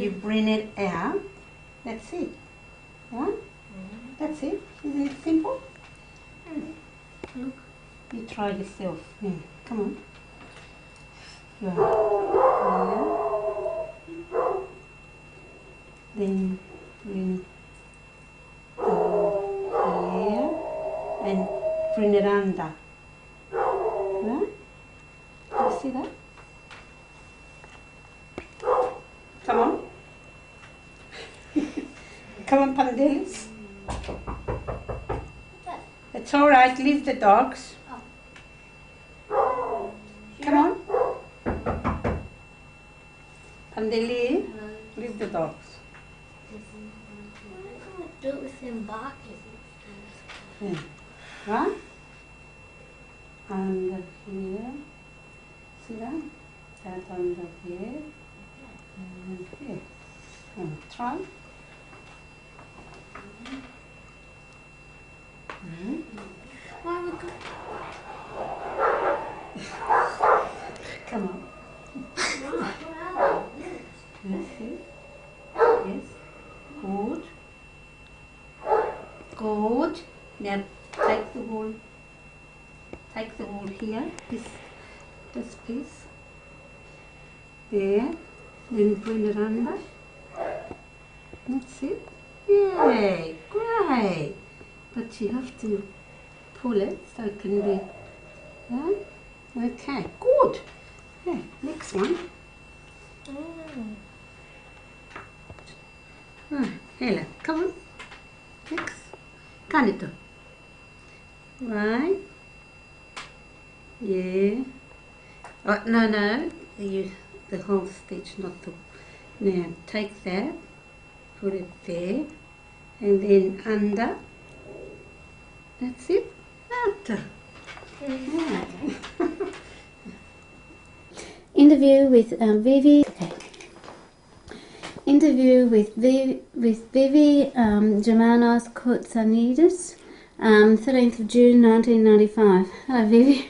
You bring it out. That's it. Yeah? That's it. Isn't it simple? Look. You try yourself. Yeah. Come on. Right. Yeah. Then you go here and bring it under. Right? You see that? Come on. Come on, Pandelis. It's all right. Leave the dogs. Come on. Pandeli, leave the dogs. Do it with them barking. Yeah. Right? Under here. See that? That under here. And here. Try. Come on. Yes, yes. Yes. Good. Good. Now take the wool. Take the wool here. This piece. There. Then bring it under. That's it. Yay! Great! But you have to pull it so it can be. Yeah? Okay, good. Yeah, next one. Hela, come on. Next. Canito. Right. Yeah. Oh, no. The whole stitch, not the. Now, take that. Put it there. And then under. That's it. After. Yeah. Interview with Vivi. Okay. Interview with Vivi Germanos Koutsounadis, 13th of June 1995. Hello, Vivi.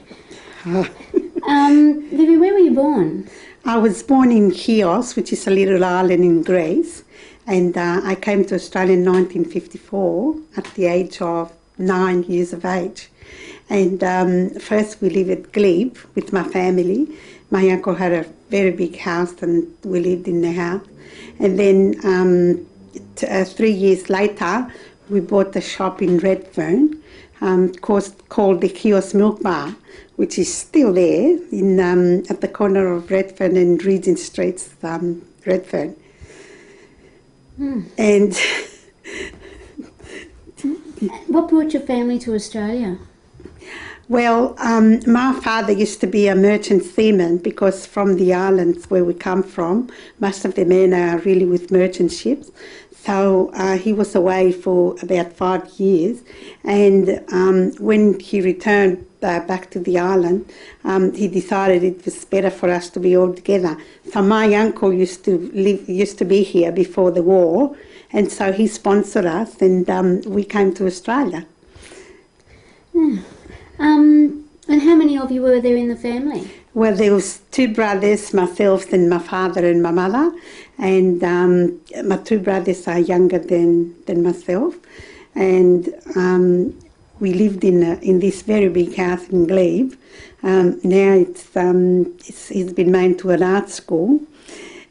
Vivi, where were you born? I was born in Chios, which is a little island in Greece, and I came to Australia in 1954 at the age of 9 years of age. And first we lived at Glebe with my family. My uncle had a very big house and we lived in the house. And then 3 years later, we bought a shop in Redfern called the Chios Milk Bar, which is still there at the corner of Redfern and Regent Streets, Redfern. And what brought your family to Australia? Well, my father used to be a merchant seaman because from the islands where we come from, most of the men are really with merchant ships. So he was away for about 5 years, and when he returned back to the island, he decided it was better for us to be all together. So my uncle used to be here before the war, and so he sponsored us, and we came to Australia. And how many of you were there in the family? Well, there was 2 brothers, myself and my father and my mother, and my 2 brothers are younger than myself, and we lived in this very big house in Glebe. Now it's been made to an art school,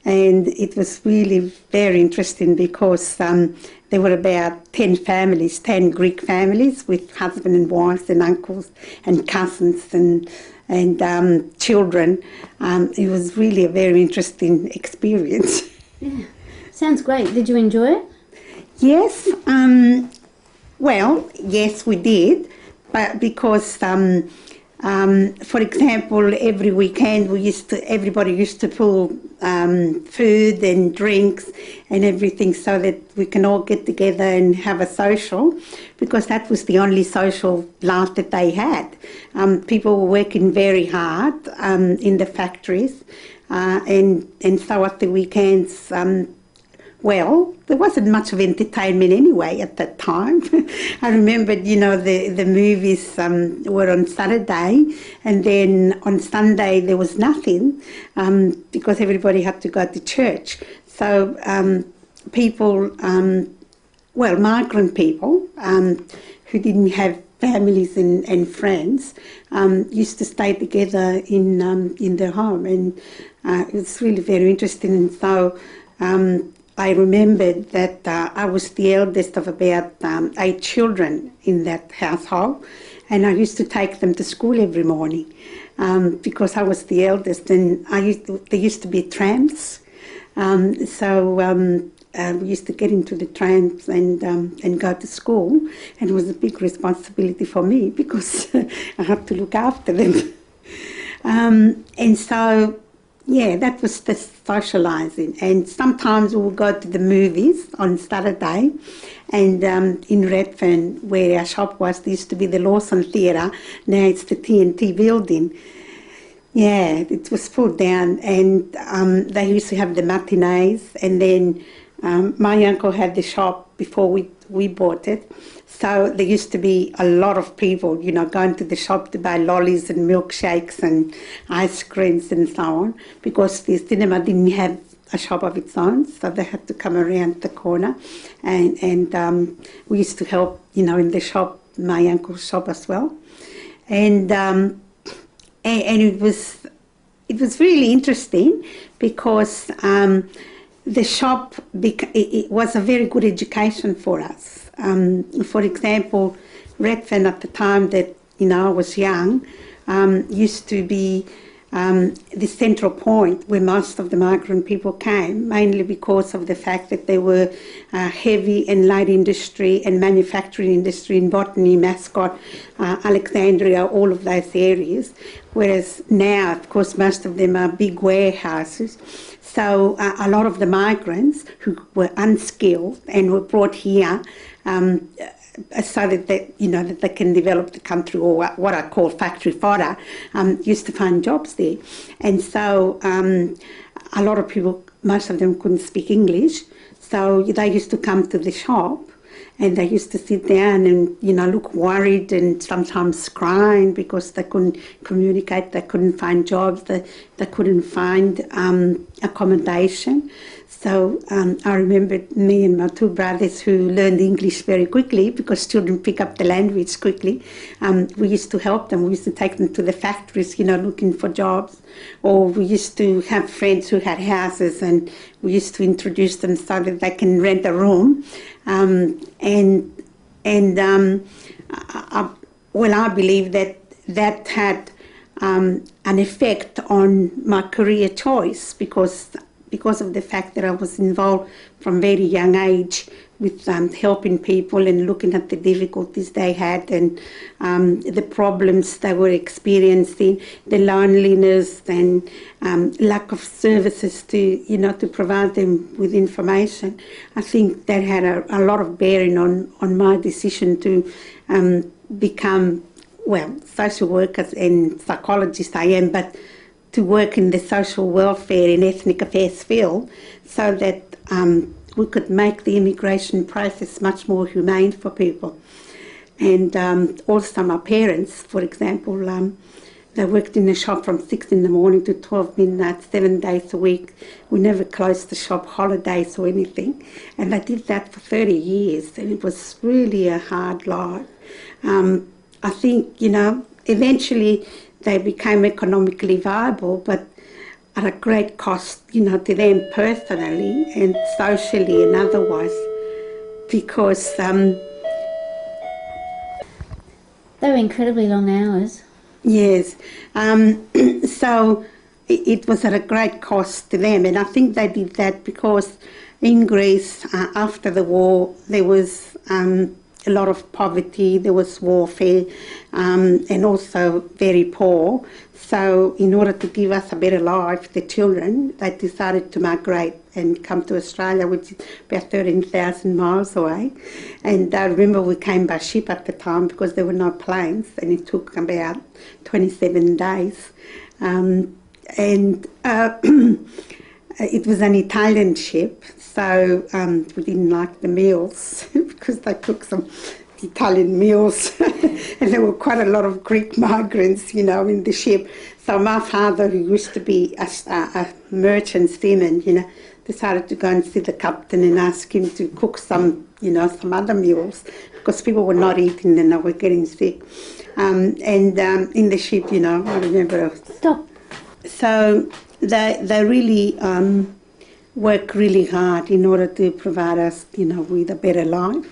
and it was really very interesting because there were about 10 families, 10 Greek families with husband and wives and uncles and cousins and children. It was really a very interesting experience. Yeah. Sounds great. Did you enjoy it? Yes. Well, yes, we did, but because, for example, every weekend everybody used to pull food and drinks and everything so that we can all get together and have a social, because that was the only social life that they had. People were working very hard in the factories, and so at the weekends, well, there wasn't much of entertainment anyway at that time. I remember, the movies were on Saturday, and then on Sunday there was nothing because everybody had to go to church. So people, migrant people who didn't have families and friends used to stay together in their home, and it was really very interesting. And so I remembered that I was the eldest of about 8 children in that household, and I used to take them to school every morning because I was the eldest, and there used to be trams, we used to get into the trams and go to school, and it was a big responsibility for me because I had to look after them. And so, yeah, that was the socialising. And sometimes we would go to the movies on Saturday, and in Redfern, where our shop was, there used to be the Lawson Theatre. Now it's the TNT building. Yeah, it was pulled down, and they used to have the matinees, and then my uncle had the shop before we bought it. So there used to be a lot of people, you know, going to the shop to buy lollies and milkshakes and ice creams and so on, because the cinema didn't have a shop of its own, so they had to come around the corner. And we used to help, you know, in the shop, my uncle's shop as well. And it was really interesting because the shop, it was a very good education for us. For example, Redfern at the time that, you know, I was young, used to be the central point where most of the migrant people came, mainly because of the fact that there were heavy and light industry and manufacturing industry in Botany, Mascot, Alexandria, all of those areas, whereas now, of course, most of them are big warehouses. So a lot of the migrants who were unskilled and were brought here so that they can develop the country, or what I call factory fodder, used to find jobs there. And so a lot of people, most of them couldn't speak English, so they used to come to the shop, and they used to sit down and, you know, look worried and sometimes crying because they couldn't communicate, they couldn't find jobs, they couldn't find accommodation. So I remember me and my 2 brothers who learned English very quickly, because children pick up the language quickly. We used to help them. We used to take them to the factories, you know, looking for jobs. Or we used to have friends who had houses, and we used to introduce them so that they can rent a room. I believe that had an effect on my career choice, because of the fact that I was involved from very young age with helping people and looking at the difficulties they had and the problems they were experiencing, the loneliness and lack of services to provide them with information. I think that had a lot of bearing on my decision to become, social workers and psychologist I am, but to work in the social welfare and ethnic affairs field, so that we could make the immigration process much more humane for people. And also my parents, for example, they worked in the shop from 6 in the morning to 12 midnight, 7 days a week. We never closed the shop, holidays or anything. And they did that for 30 years, and it was really a hard life. I think, eventually they became economically viable, but at a great cost, to them personally and socially and otherwise, because they were incredibly long hours. Yes, so it was at a great cost to them, and I think they did that because in Greece, after the war, there was a lot of poverty, there was warfare, and also very poor. So in order to give us a better life, the children, they decided to migrate and come to Australia, which is about 13,000 miles away. And I remember we came by ship at the time because there were no planes, and it took about 27 days. It was an Italian ship, so we didn't like the meals because they took some Italian meals and there were quite a lot of Greek migrants, in the ship. So my father, who used to be a merchant seaman, decided to go and see the captain and ask him to cook some, some other meals, because people were not eating and they were getting sick. And in the ship, I remember. Stop. So they really worked really hard in order to provide us, with a better life.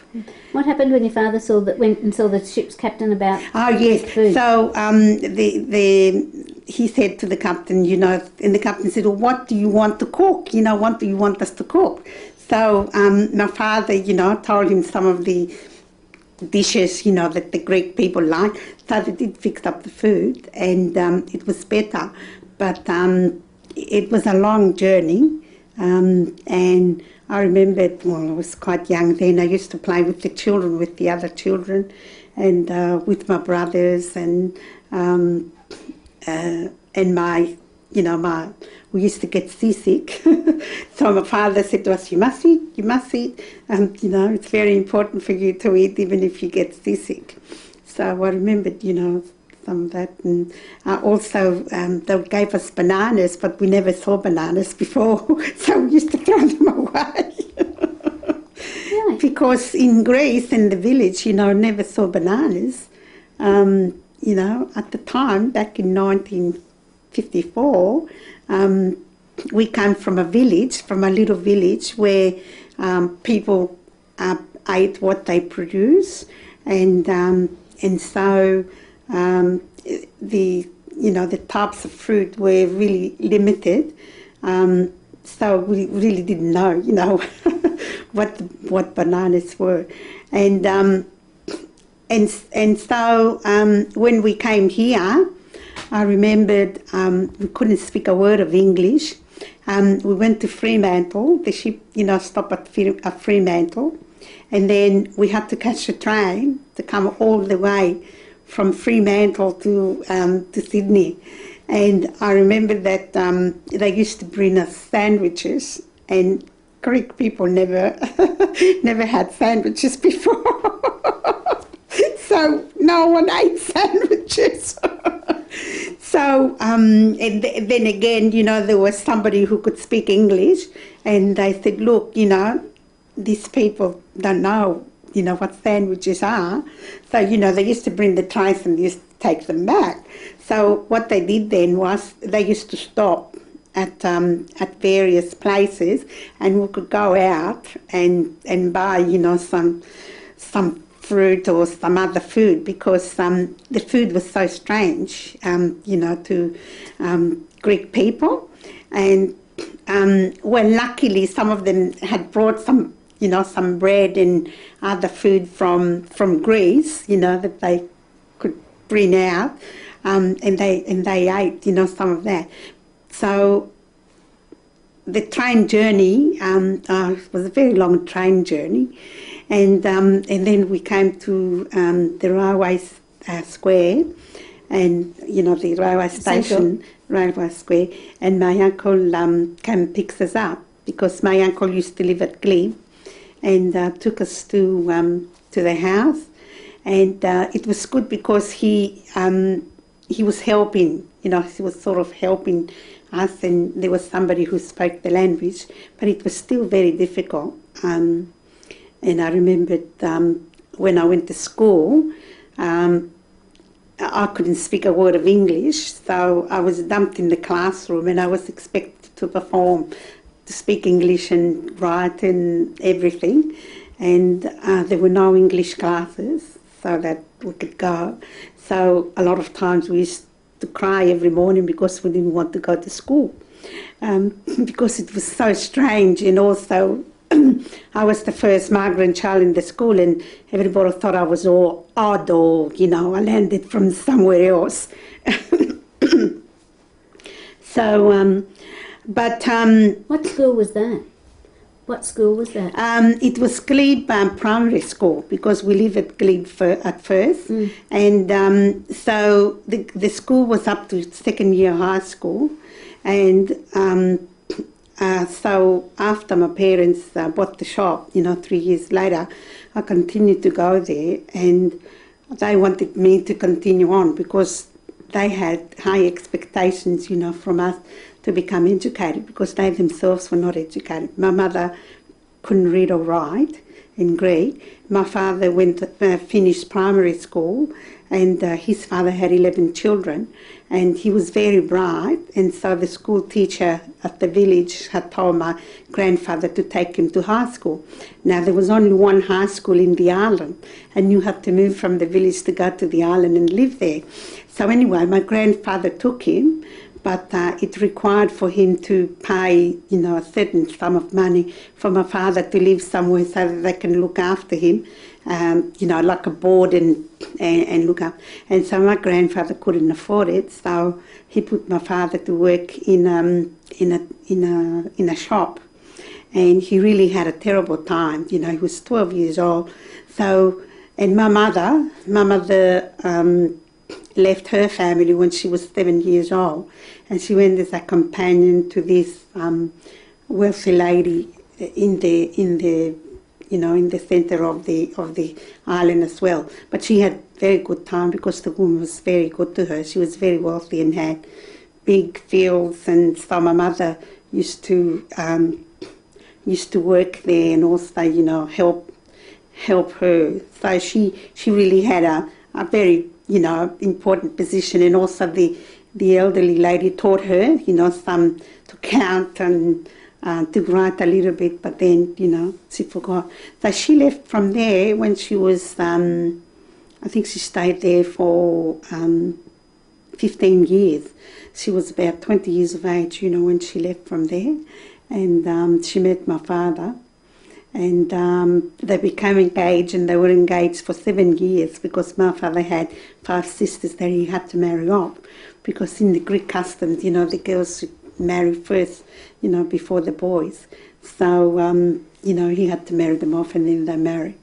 What happened when your father went and saw the ship's captain about? Oh yes. Food? So he said to the captain, and the captain said, "Well, what do you want to cook? What do you want us to cook?" So my father, told him some of the dishes, that the Greek people like. So they did fix up the food, and it was better. But it was a long journey, and I remembered, I was quite young then. I used to play with the children, with the other children, and with my brothers, and we used to get seasick. So my father said to us, you must eat. It's very important for you to eat even if you get seasick. So I remembered, some of that. And also they gave us bananas, but we never saw bananas before, so we used to throw them away. Really? Because in Greece, in the village, never saw bananas. At the time, back in 1954, we came from a little village where people ate what they produce, and so the types of fruit were really limited. So we really didn't know, what bananas were, and so when we came here, I remembered we couldn't speak a word of English. We went to Fremantle. The ship, stopped at Fremantle, and then we had to catch a train to come all the way from Fremantle to Sydney. And I remember that they used to bring us sandwiches, and Greek people never had sandwiches before. So no one ate sandwiches. So, and then again, there was somebody who could speak English, and they said, look, these people don't know, what sandwiches are. So, they used to bring the trays and used to take them back. So what they did then was they used to stop at various places, and we could go out and buy, some fruit or some other food, because the food was so strange, to Greek people. And luckily some of them had brought some, some bread and other food from Greece, that they could bring out, and they ate, some of that. So the train journey was a very long train journey. And then we came to the railway square, and the railway station, railway square. And my uncle came and picks us up, because my uncle used to live at Glebe, and took us to the house. And it was good because he was helping, he was sort of helping us, and there was somebody who spoke the language, but it was still very difficult. And I remembered when I went to school, I couldn't speak a word of English, so I was dumped in the classroom, and I was expected to perform, to speak English and write and everything. And there were no English classes so that we could go. So a lot of times we used to cry every morning because we didn't want to go to school, because it was so strange. And also I was the first migrant child in the school, and everybody thought I was all odd, or, I landed from somewhere else. So, but... What school was that? What school was that? It was Glebe Primary School, because we lived at Glebe at first. And so the school was up to second year high school. And so after my parents bought the shop, 3 years later, I continued to go there, and they wanted me to continue on because they had high expectations, from us to become educated because they themselves were not educated. My mother couldn't read or write in Greek. My father finished primary school, and his father had 11 children, and he was very bright, and so the school teacher at the village had told my grandfather to take him to high school. Now, there was only one high school in the island, and you had to move from the village to go to the island and live there. So anyway, my grandfather took him, but it required for him to pay, a certain sum of money for my father to live somewhere so that they can look after him, like a board and look up. And so my grandfather couldn't afford it, so he put my father to work in a shop, and he really had a terrible time. He was 12 years old. So, and my mother left her family when she was 7 years old, and she went as a companion to this wealthy lady in the centre of the island as well. But she had very good time because the woman was very good to her. She was very wealthy and had big fields, and so my mother used to work there and also help her. So she really had a very important position, and also the elderly lady taught her, some to count and to write a little bit, but then, she forgot. So she left from there when she was, I think she stayed there for 15 years. She was about 20 years of age, when she left from there, and she met my father. And they became engaged, and they were engaged for 7 years because my father had 5 sisters that he had to marry off. Because in the Greek customs, the girls should marry first, before the boys. So, he had to marry them off, and then they married.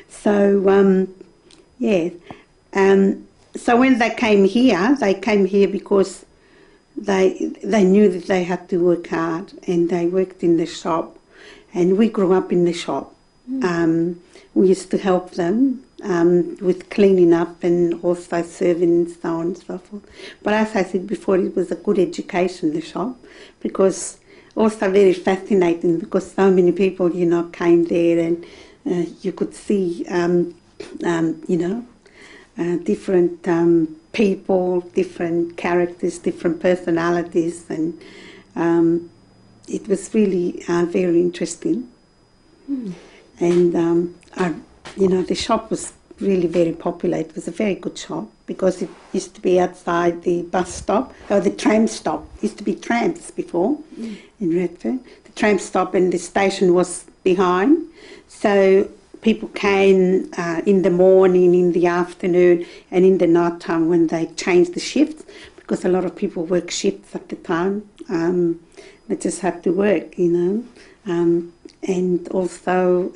So, yeah. So when they came here because they knew that they had to work hard, and they worked in the shop, and we grew up in the shop. We used to help them with cleaning up and also serving and so on and so forth. But as I said before, it was a good education, the shop, because also very fascinating because so many people, came there, and you could see, different people, different characters, different personalities, and it was really very interesting. And the shop was really very popular. It was a very good shop because it used to be outside the bus stop, or the tram stop. It used to be trams before in Redfern. The tram stop and the station was behind. So people came in the morning, in the afternoon, and in the night time when they changed the shifts, because a lot of people work shifts at the time. They just had to work, and also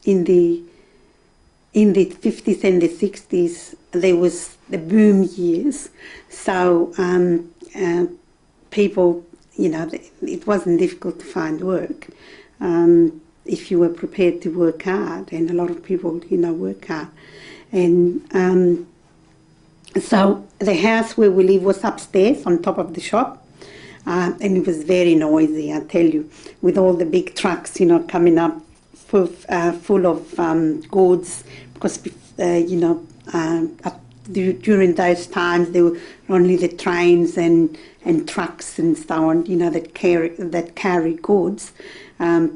in the 50s and the 60s, there was the boom years. So people, it wasn't difficult to find work. If you were prepared to work hard, and a lot of people, work hard. And so the house where we live was upstairs on top of the shop, and it was very noisy, I tell you, with all the big trucks, coming up full of goods, because, during those times there were only the trains and trucks and so on, that carry goods.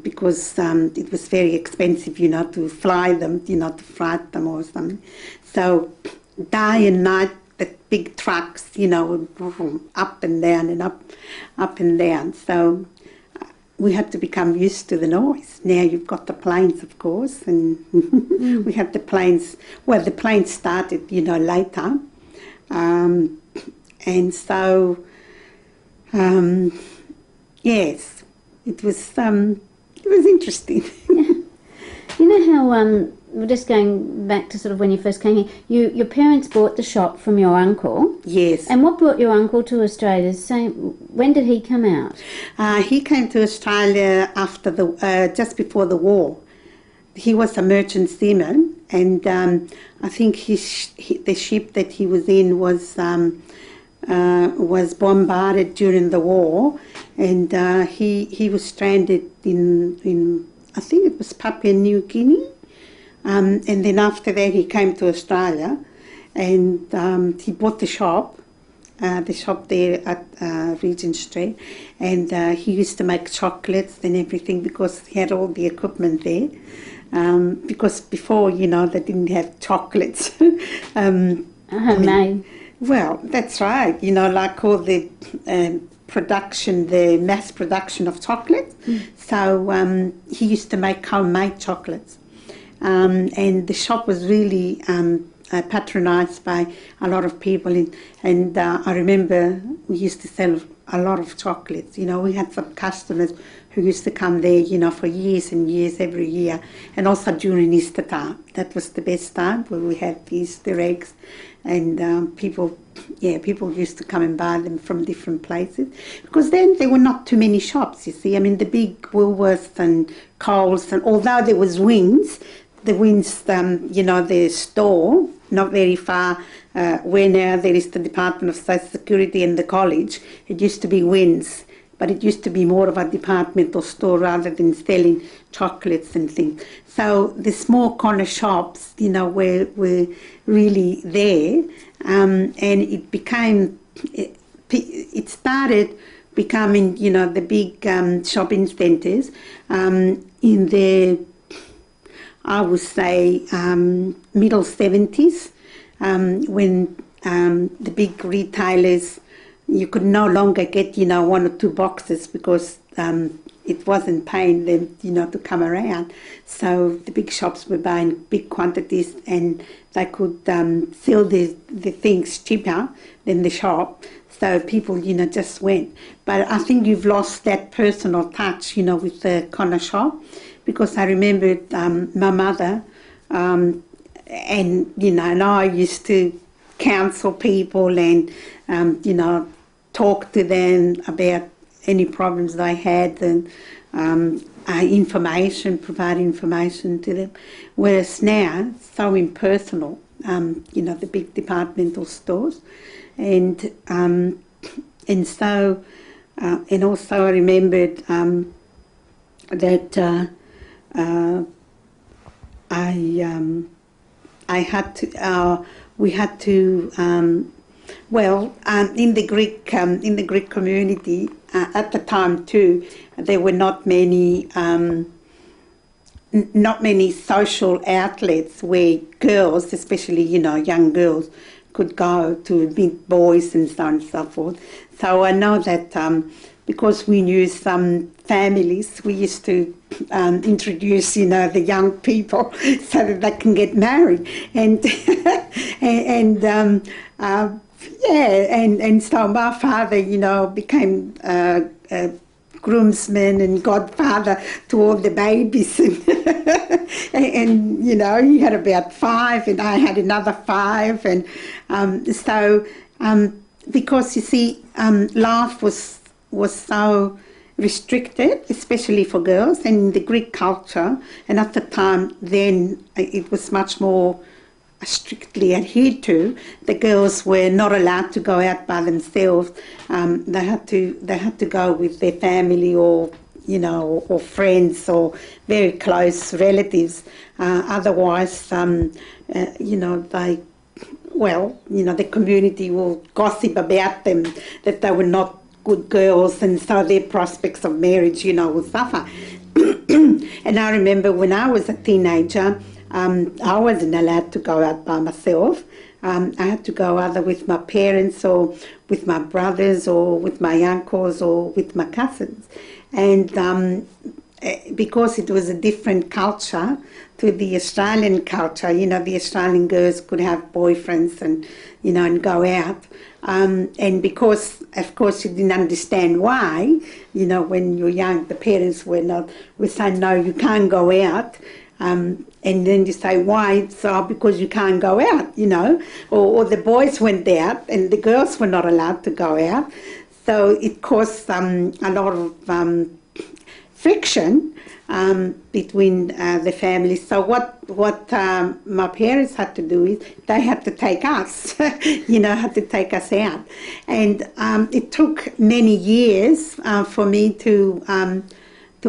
Because it was very expensive, to fly them, to freight them or something. So day and night, the big trucks, up and down and up and down. So we had to become used to the noise. Now you've got the planes, of course, and we had the planes. Well, the planes started, later. And so, yes. It was interesting. You know how, we're just going back to sort of when you first came here, your parents bought the shop from your uncle. Yes. And what brought your uncle to Australia? When did he come out? He came to Australia after just before the war. He was a merchant seaman, and I think the ship that he was in was was bombarded during the war, and he was stranded in I think it was Papua New Guinea, and then after that he came to Australia, and he bought the shop there at Regent Street, and he used to make chocolates and everything because he had all the equipment there. Because before, they didn't have chocolates. Homemade. Well, that's right. Like all the production, the mass production of chocolate. So he used to make homemade chocolates. And the shop was really patronised by a lot of people. And I remember we used to sell a lot of chocolates. We had some customers who used to come there, for years and years, every year. And also during Easter time. That was the best time, where we had the Easter eggs. And people used to come and buy them from different places. Because then there were not too many shops, you see. I mean, the big Woolworths and Coles, and although there was Wins, the store, not very far, where now there is the Department of Social Security and the college, it used to be Wins. But it used to be more of a departmental store rather than selling chocolates and things. So the small corner shops, were really there, and it became, it started becoming, the big shopping centres in the, I would say, middle 70s, when the big retailers, you could no longer get, one or two boxes because it wasn't paying them, to come around. So the big shops were buying big quantities, and they could sell the things cheaper than the shop. So people, just went. But I think you've lost that personal touch, with the corner shop, because I remembered my mother, and I used to counsel people and, talk to them about any problems they had, and provide information to them. Whereas now, so impersonal, the big departmental stores, and so, and also I remembered that we had to. In the Greek community at the time too, there were not many social outlets where girls, especially young girls, could go to meet boys and so on and so forth. So I know that because we knew some families, we used to introduce, the young people so that they can get married, and and so my father, became groomsman and godfather to all the babies, and he had about 5, and I had another 5, and because you see, life was so restricted, especially for girls, and in the Greek culture, and at the time then it was much more strictly adhered to. The girls were not allowed to go out by themselves. They had to go with their family or or friends or very close relatives. Otherwise, the community will gossip about them, that they were not good girls, and so their prospects of marriage, will suffer. And I remember when I was a teenager, I wasn't allowed to go out by myself. I had to go either with my parents or with my brothers or with my uncles or with my cousins. And because it was a different culture to the Australian culture, the Australian girls could have boyfriends and, and go out. And because, of course, you didn't understand why, when you're young, the parents were saying, no, you can't go out. And then you say, why? So because you can't go out, or the boys went out and the girls were not allowed to go out. So it caused a lot of friction between the families. So what my parents had to do is they had to take us, had to take us out. And it took many years for me to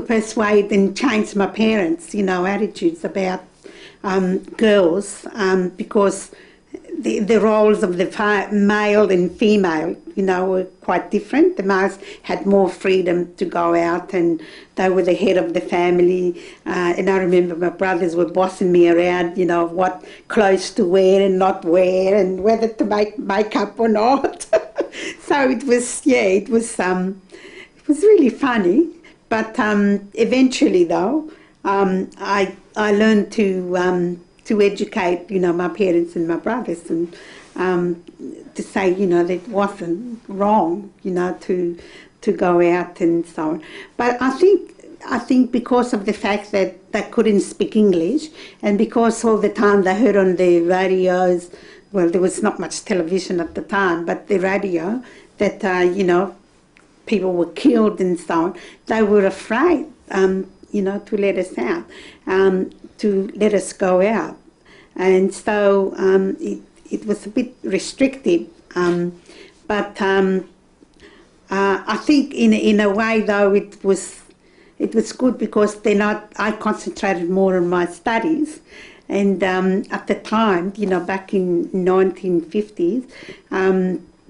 persuade and change my parents, attitudes about girls, because the roles of the male and female, were quite different. The males had more freedom to go out and they were the head of the family. And I remember my brothers were bossing me around, what clothes to wear and not wear and whether to make makeup or not. So it was really funny. But eventually, though, I learned to educate, my parents and my brothers, and to say, that it wasn't wrong, to go out and so on. But I think because of the fact that they couldn't speak English, and because all the time they heard on the radios, well, there was not much television at the time, but the radio, that, people were killed and so on, they were afraid, to let us out, to let us go out. And so it was a bit restrictive. But I think in a way, though, it was good because then I concentrated more on my studies. And at the time, back in 1950s,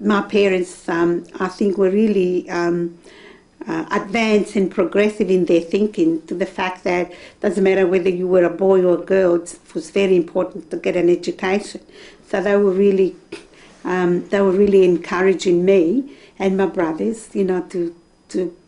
my parents, I think, were really advanced and progressive in their thinking, to the fact that it doesn't matter whether you were a boy or a girl, it was very important to get an education. So they were really encouraging me and my brothers, to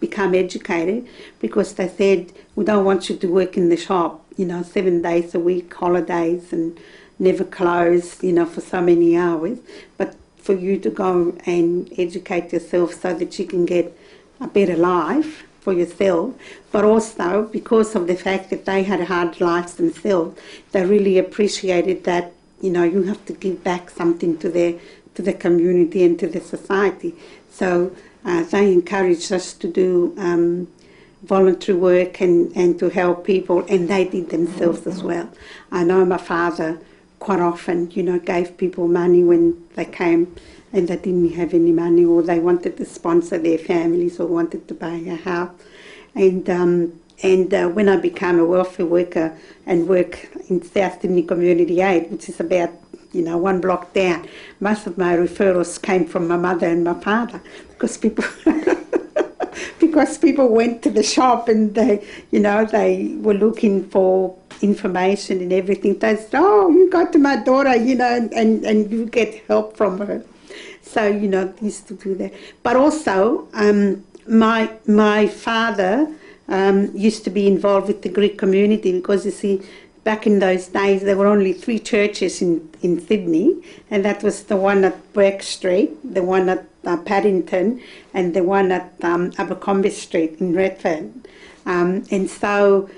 become educated, because they said, we don't want you to work in the shop, 7 days a week, holidays, and never close, for so many hours, but for you to go and educate yourself so that you can get a better life for yourself. But also because of the fact that they had hard lives themselves, they really appreciated that, you have to give back something to the community and to the society. So they encouraged us to do voluntary work and to help people, and they did themselves as well. I know my father quite often, gave people money when they came and they didn't have any money, or they wanted to sponsor their families or wanted to buy a house. And when I became a welfare worker and work in South Sydney Community Aid, which is about, 1 block down, most of my referrals came from my mother and my father, because people went to the shop and they were looking for information and everything. They said, oh, you go to my daughter, and you get help from her. So, used to do that. But also, my father used to be involved with the Greek community, because, you see, back in those days, there were only 3 churches in Sydney, and that was the one at Bathurst Street, the one at Paddington, and the one at Abercrombie Street in Redfern. And so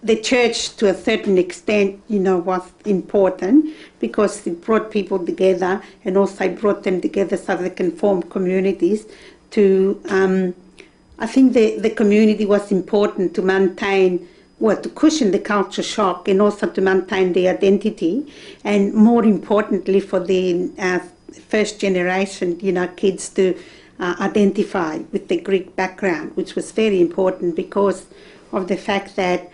the church, to a certain extent, was important, because it brought people together, and also brought them together so they can form communities. I think the community was important to maintain, to cushion the culture shock, and also to maintain the identity, and more importantly for the first generation, kids to identify with the Greek background, which was very important because of the fact that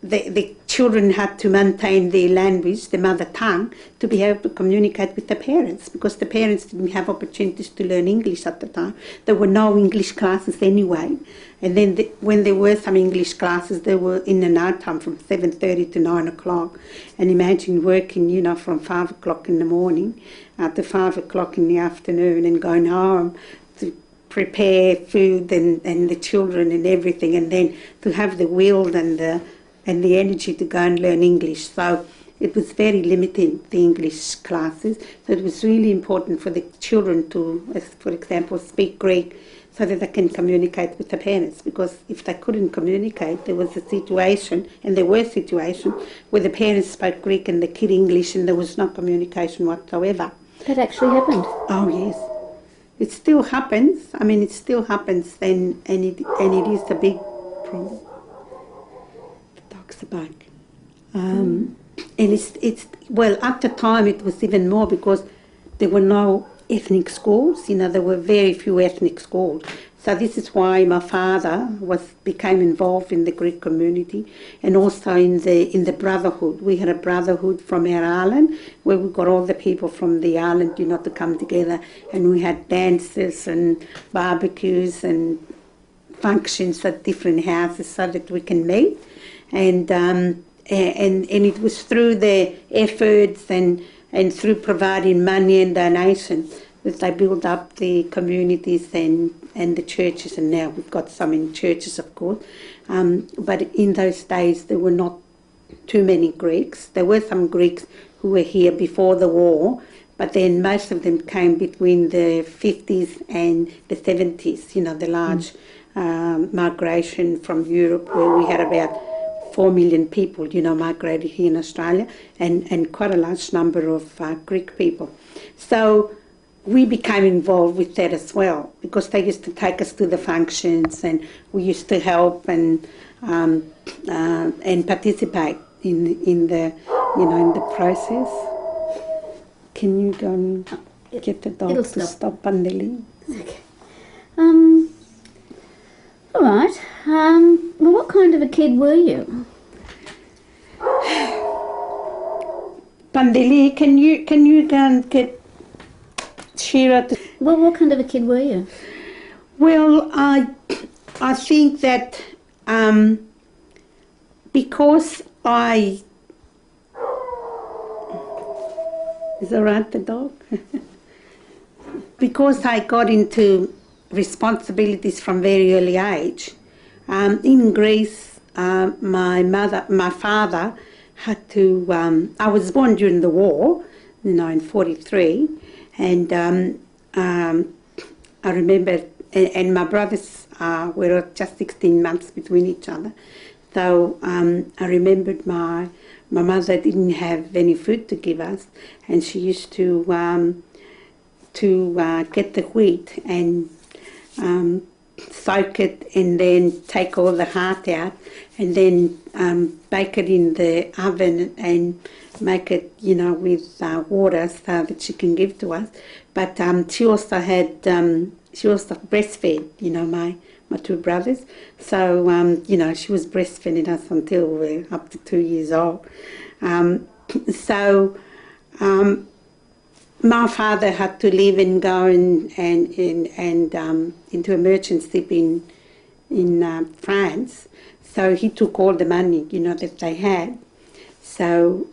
the children had to maintain their language, the mother tongue, to be able to communicate with the parents, because the parents didn't have opportunities to learn English at the time. There were no English classes anyway. And then when there were some English classes, they were in and out time from 7:30 to 9 o'clock. And imagine working, from 5 o'clock in the morning to 5 o'clock in the afternoon, and going home to prepare food and the children and everything, and then to have the will and the energy to go and learn English. So it was very limiting, the English classes. So it was really important for the children to, for example, speak Greek, so that they can communicate with the parents, because if they couldn't communicate, there was a situation, and there were situations, where the parents spoke Greek and the kid English, and there was no communication whatsoever. That actually happened? Oh, yes. it still happens. I mean, it still happens, and it is a big problem. The dogs are back. And it's well, at the time it was even more because there were no ethnic schools. There were very few ethnic schools. So this is why my father became involved in the Greek community, and also in the brotherhood. We had a brotherhood from our island where we got all the people from the island, to come together, and we had dances and barbecues and functions at different houses so that we can meet, and it was through their efforts and through providing money and donations that they built up the communities and the churches, and now we've got so many churches, of course. But in those days there were not too many Greeks. There were some Greeks who were here before the war, but then most of them came between the 50s and the 70s, the large migration from Europe, where we had about 4 million people, migrated here in Australia, and quite a large number of Greek people. So we became involved with that as well, because they used to take us to the functions, and we used to help and participate in the process. Can you go and get the dog to stop Pandeli? Okay. All right. Well, what kind of a kid were you? Pandeli, can you go and get Shira to... Well, what kind of a kid were you? Well, I think that because I... Is that right, the dog? Because I got into responsibilities from very early age. In Greece, my father had to... I was born during the war, in 43, and I remember, and my brothers were just 16 months between each other. So I remembered my mother didn't have any food to give us, and she used to get the wheat and soak it, and then take all the heart out, and then bake it in the oven and make it, with water so that she can give to us. But she also breastfed, my two brothers. So, she was breastfeeding us until we were up to 2 years old. My father had to leave and go and into a merchant ship in France. So he took all the money, that they had. So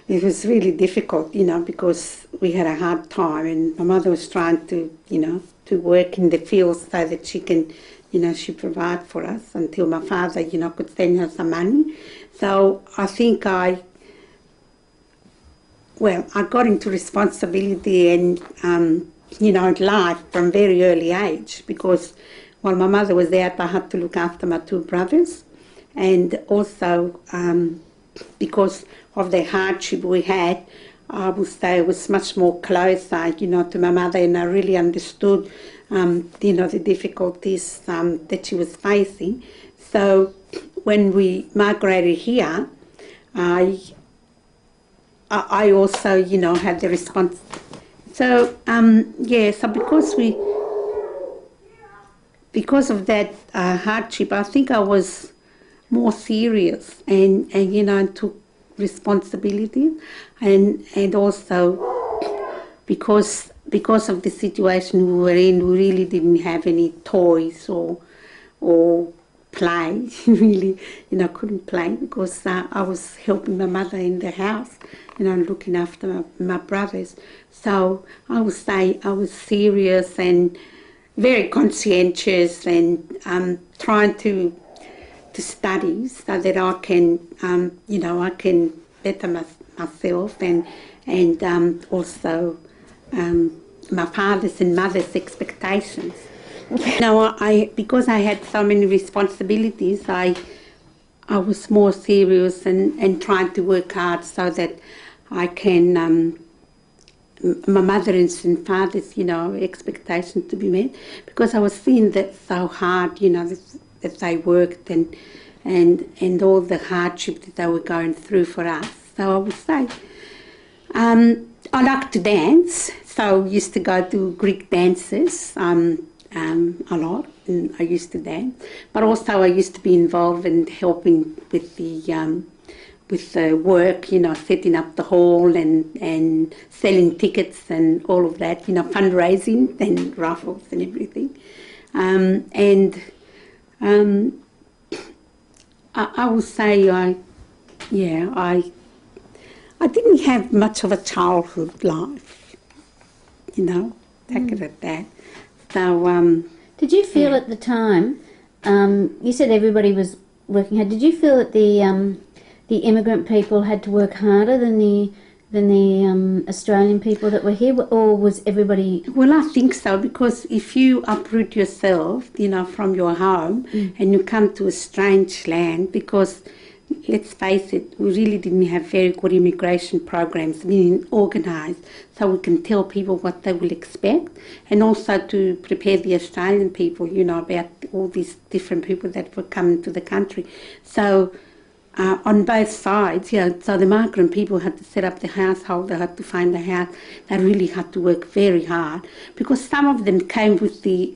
it was really difficult, because we had a hard time, and my mother was trying to, to work in the fields so that she can, she provide for us until my father, could send her some money. So I think I got into responsibility and, life from very early age, because while my mother was out, I had to look after my two brothers, and also because of the hardship we had, I would say it was much more closer, to my mother, and I really understood, the difficulties that she was facing. So when we migrated here, I also, had the response. So, so because of that hardship, I think I was more serious and took responsibility, and also because of the situation we were in, we really didn't have any toys or play. Really, couldn't play because I was helping my mother in the house, looking after my brothers. So I would say I was serious and very conscientious, and trying to study so that I can, I can better myself, and also my father's and mother's expectations. Because I had so many responsibilities, I was more serious and trying to work hard so that I can my mother's and father's, expectations to be met, because I was seeing that so hard, that they worked and all the hardship that they were going through for us. So I would say, I like to dance, so I used to go to Greek dances a lot, and I used to dance. But also I used to be involved in helping with the work, setting up the hall and selling tickets and all of that, fundraising and raffles and everything. I would say I didn't have much of a childhood life, take it at that. So, did you feel at the time, you said everybody was working hard, did you feel that the immigrant people had to work harder than the Australian people that were here, or was everybody? Well, I think so, because if you uproot yourself, from your home and you come to a strange land, because let's face it, we really didn't have very good immigration programs being organised, so we can tell people what they will expect, and also to prepare the Australian people, about all these different people that were coming to the country. So on both sides, so the migrant people had to set up the household, they had to find a house, they really had to work very hard, because some of them came with the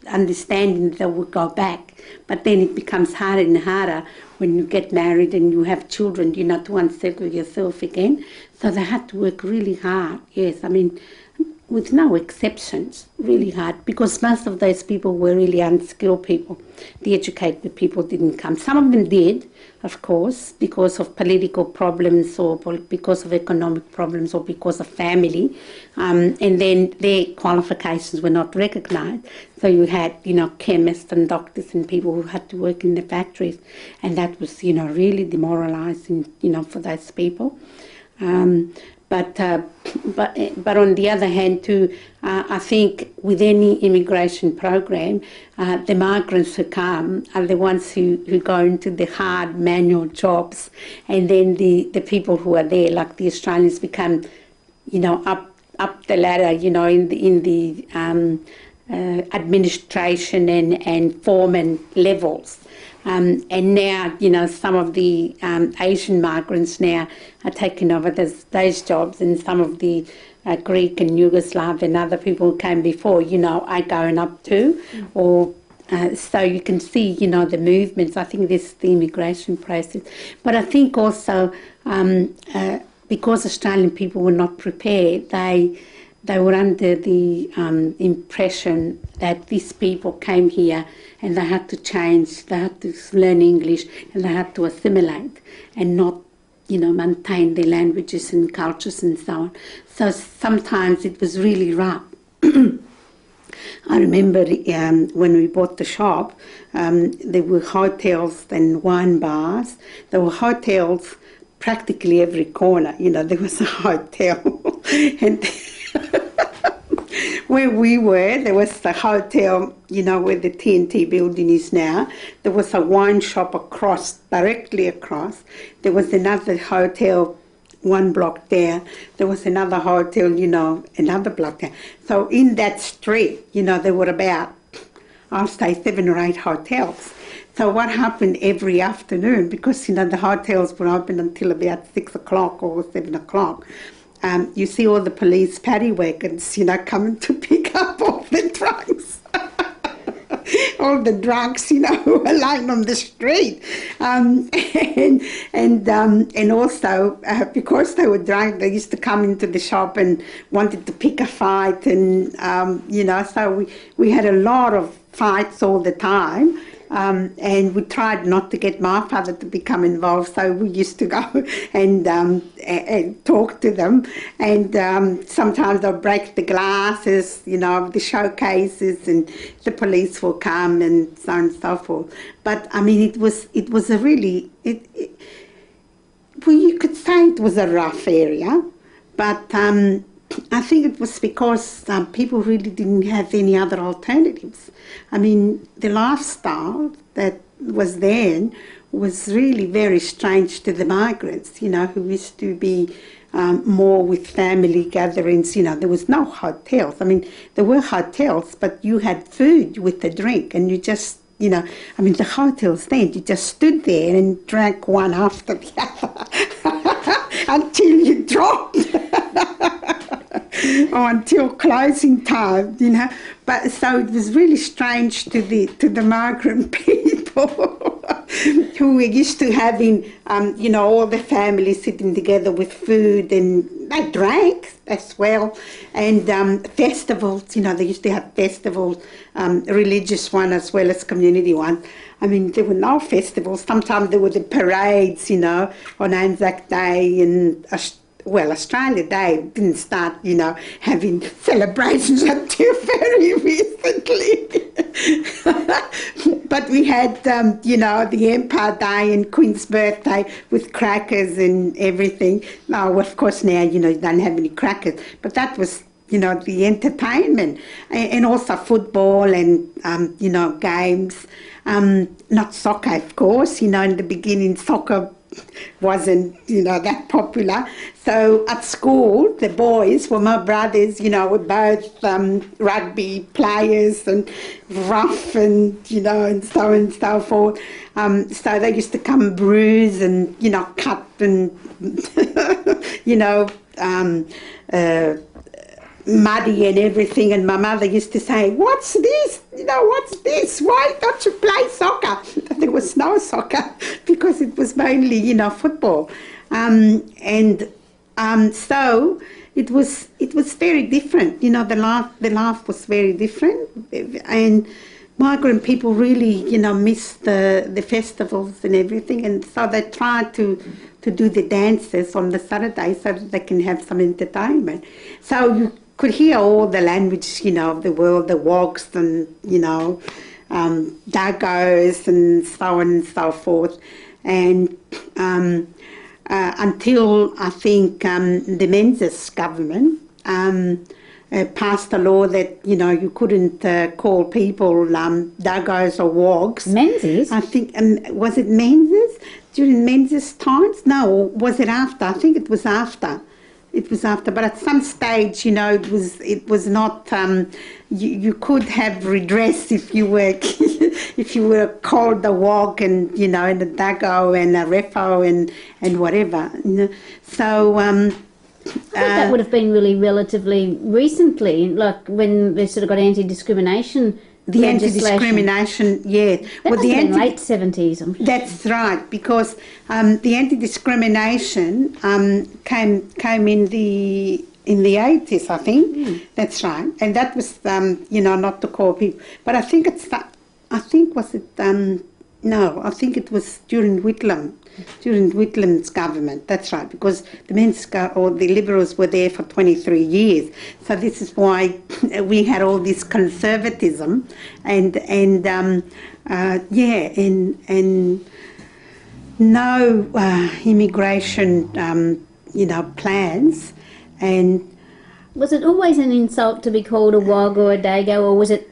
understanding that they would go back, but then it becomes harder and harder when you get married and you have children, to unsettle yourself again. So they had to work really hard, yes, with no exceptions, really hard, because most of those people were really unskilled people. The educated people didn't come. Some of them did, of course, because of political problems or because of economic problems or because of family, and then their qualifications were not recognised. So you had, chemists and doctors and people who had to work in the factories, and that was, really demoralising, for those people. But on the other hand, too, I think with any immigration program, the migrants who come are the ones who go into the hard manual jobs, and then the people who are there, like the Australians, become, up the ladder, in the administration and foreman levels. And now, some of the Asian migrants now are taking over those jobs, and some of the Greek and Yugoslav and other people who came before, are going up too. Or so you can see, the movements. I think this is the immigration process. But I think also because Australian people were not prepared, they were under the impression that these people came here and they had to change, they had to learn English, and they had to assimilate and not, maintain their languages and cultures and so on. So sometimes it was really rough. I remember when we bought the shop, there were hotels and wine bars. There were hotels practically every corner. There was a hotel. And where we were, there was the hotel, where the TNT building is now. There was a wine shop directly across. There was another hotel one block there. There was another hotel, another block there. So in that street, there were about, I'll say, 7 or 8 hotels. So what happened every afternoon, because, the hotels were open until about 6 o'clock or 7 o'clock, you see all the police paddy wagons, coming to pick up all the drunks. All the drunks, who were lying on the street. And also, because they were drunk, they used to come into the shop and wanted to pick a fight. And, so we had a lot of fights all the time. And we tried not to get my father to become involved, so we used to go and talk to them, and sometimes they'll break the glasses, the showcases, and the police will come and so on and so forth. But it was a really, you could say it was a rough area, but I think it was because people really didn't have any other alternatives. The lifestyle that was then was really very strange to the migrants, who used to be more with family gatherings. There was no hotels. I mean, there were hotels, but you had food with the drink, and you just, the hotels then, you just stood there and drank one after the other until you dropped. Or until closing time, But so it was really strange to the migrant people who were used to having, all the families sitting together with food, and they drank as well. And festivals, they used to have festivals, religious one as well as community one. I mean, there were no festivals. Sometimes there were the parades, on Anzac Day and Australia Day didn't start, having celebrations until very recently. But we had, the Empire Day and Queen's birthday with crackers and everything. Now, of course, now, you don't have any crackers. But that was, the entertainment. And also football and, games. Not soccer, of course. In the beginning, soccer wasn't, that popular. So at school, the boys, my brothers, were both rugby players and rough and, and so on and so forth. So they used to come bruise and, cut and, muddy and everything. And my mother used to say, "What's this? What's this? Why don't you play soccer?" There was no soccer because it was mainly, football. So it was very different. The life was very different. And migrant people really, missed the festivals and everything. And so they tried to do the dances on the Saturday so that they can have some entertainment. So you could hear all the language, of the world, the Wogs and, Dagos and so on and so forth. And until I think the Menzies government passed a law that, you couldn't call people Dagos or Wogs. Menzies? I think, was it Menzies? During Menzies times? No, was it after? I think it was after. It was after, but at some stage, it was not. You could have redress if you were called a Wog and and a Dago and a Refo and whatever. So. I think that would have been really relatively recently, like when they sort of got anti-discrimination. The anti-discrimination, yeah. That must have been late 70s. That's right, because the anti-discrimination came in the 80s, I think. Mm. That's right, and that was not to call people, but I think it was during Whitlam. During Whitlam's government, that's right, because the the Liberals were there for 23 years. So this is why we had all this conservatism and no immigration, plans. And was it always an insult to be called a Wog or a Dago, or was it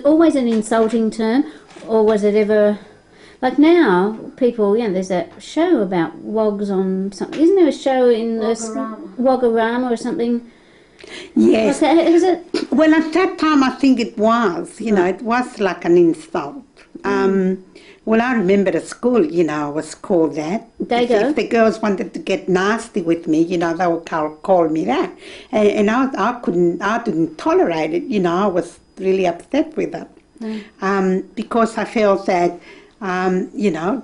always an insulting term, or was it ever? Like now, people, there's that show about Wogs on something. Isn't there a show in Wogorama or something? Yes. Is it? Well, at that time, I think it was. It was like an insult. Well, I remember at school, I was called that. If the girls wanted to get nasty with me, they would call me that. And I didn't tolerate it. I was really upset with it. Because I felt that,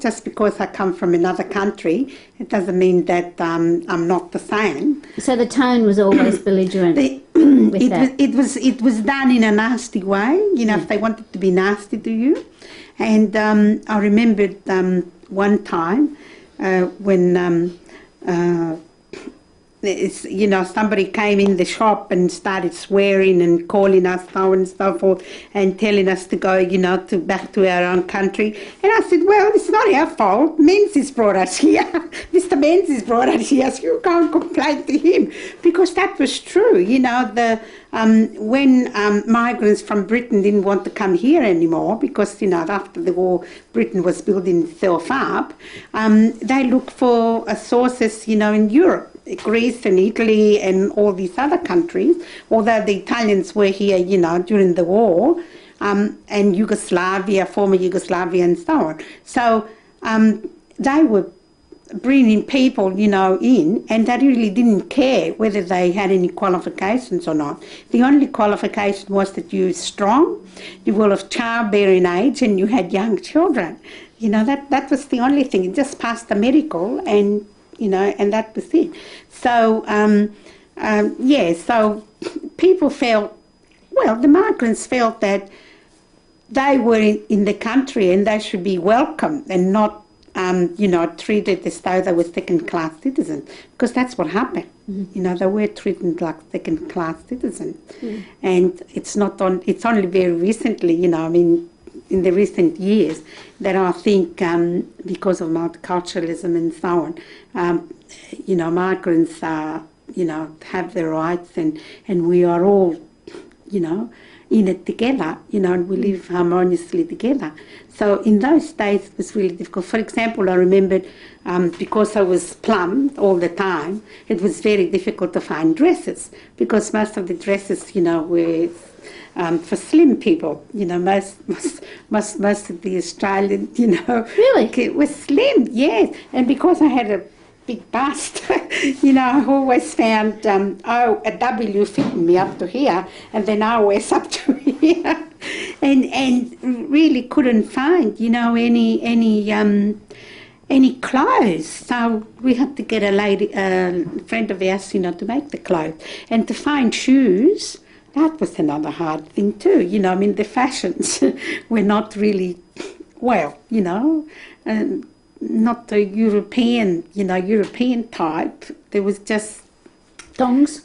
just because I come from another country, it doesn't mean that I'm not the same. So the tone was always belligerent. It was done in a nasty way. If they wanted to be nasty to you, and I remembered one time when. Somebody came in the shop and started swearing and calling us so and so forth and telling us to go, back to our own country. And I said, well, it's not our fault. Menzies brought us here. Mr. Menzies brought us here, so you can't complain to him. Because that was true. When migrants from Britain didn't want to come here anymore because, after the war, Britain was building itself up, they looked for sources, in Europe. Greece and Italy and all these other countries, although the Italians were here, you know, during the war, and Yugoslavia, former Yugoslavia and so on. So they were bringing people, you know, in, and they really didn't care whether they had any qualifications or not. The only qualification was that you were strong, you were of childbearing age, and you had young children. You know, that was the only thing. You just passed the medical, and, you know, and that was it. So, so people felt, well, the migrants felt that they were in the country and they should be welcomed and not you know, treated as though they were second-class citizens, because that's what happened. You know, they were treated like second-class citizens. And it's only very recently, you know, I mean, in the recent years, that I think because of multiculturalism and so on, you know, migrants you know, have their rights, and we are all, you know, in it together, you know, and we live harmoniously together. So in those days it was really difficult. For example, I remembered because I was plump all the time, it was very difficult to find dresses, because most of the dresses, you know, were for slim people. You know, most of the Australian, you know, Really? was slim, yes. And because I had a big bust, you know, I always found a W fitting me up to here, and then I was up to here, and really couldn't find, you know, any clothes. So we had to get a friend of ours, you know, to make the clothes, and to find shoes. That was another hard thing too. You know, I mean, the fashions were not really well, you know. Not the European, you know, European type. There was just Dongs?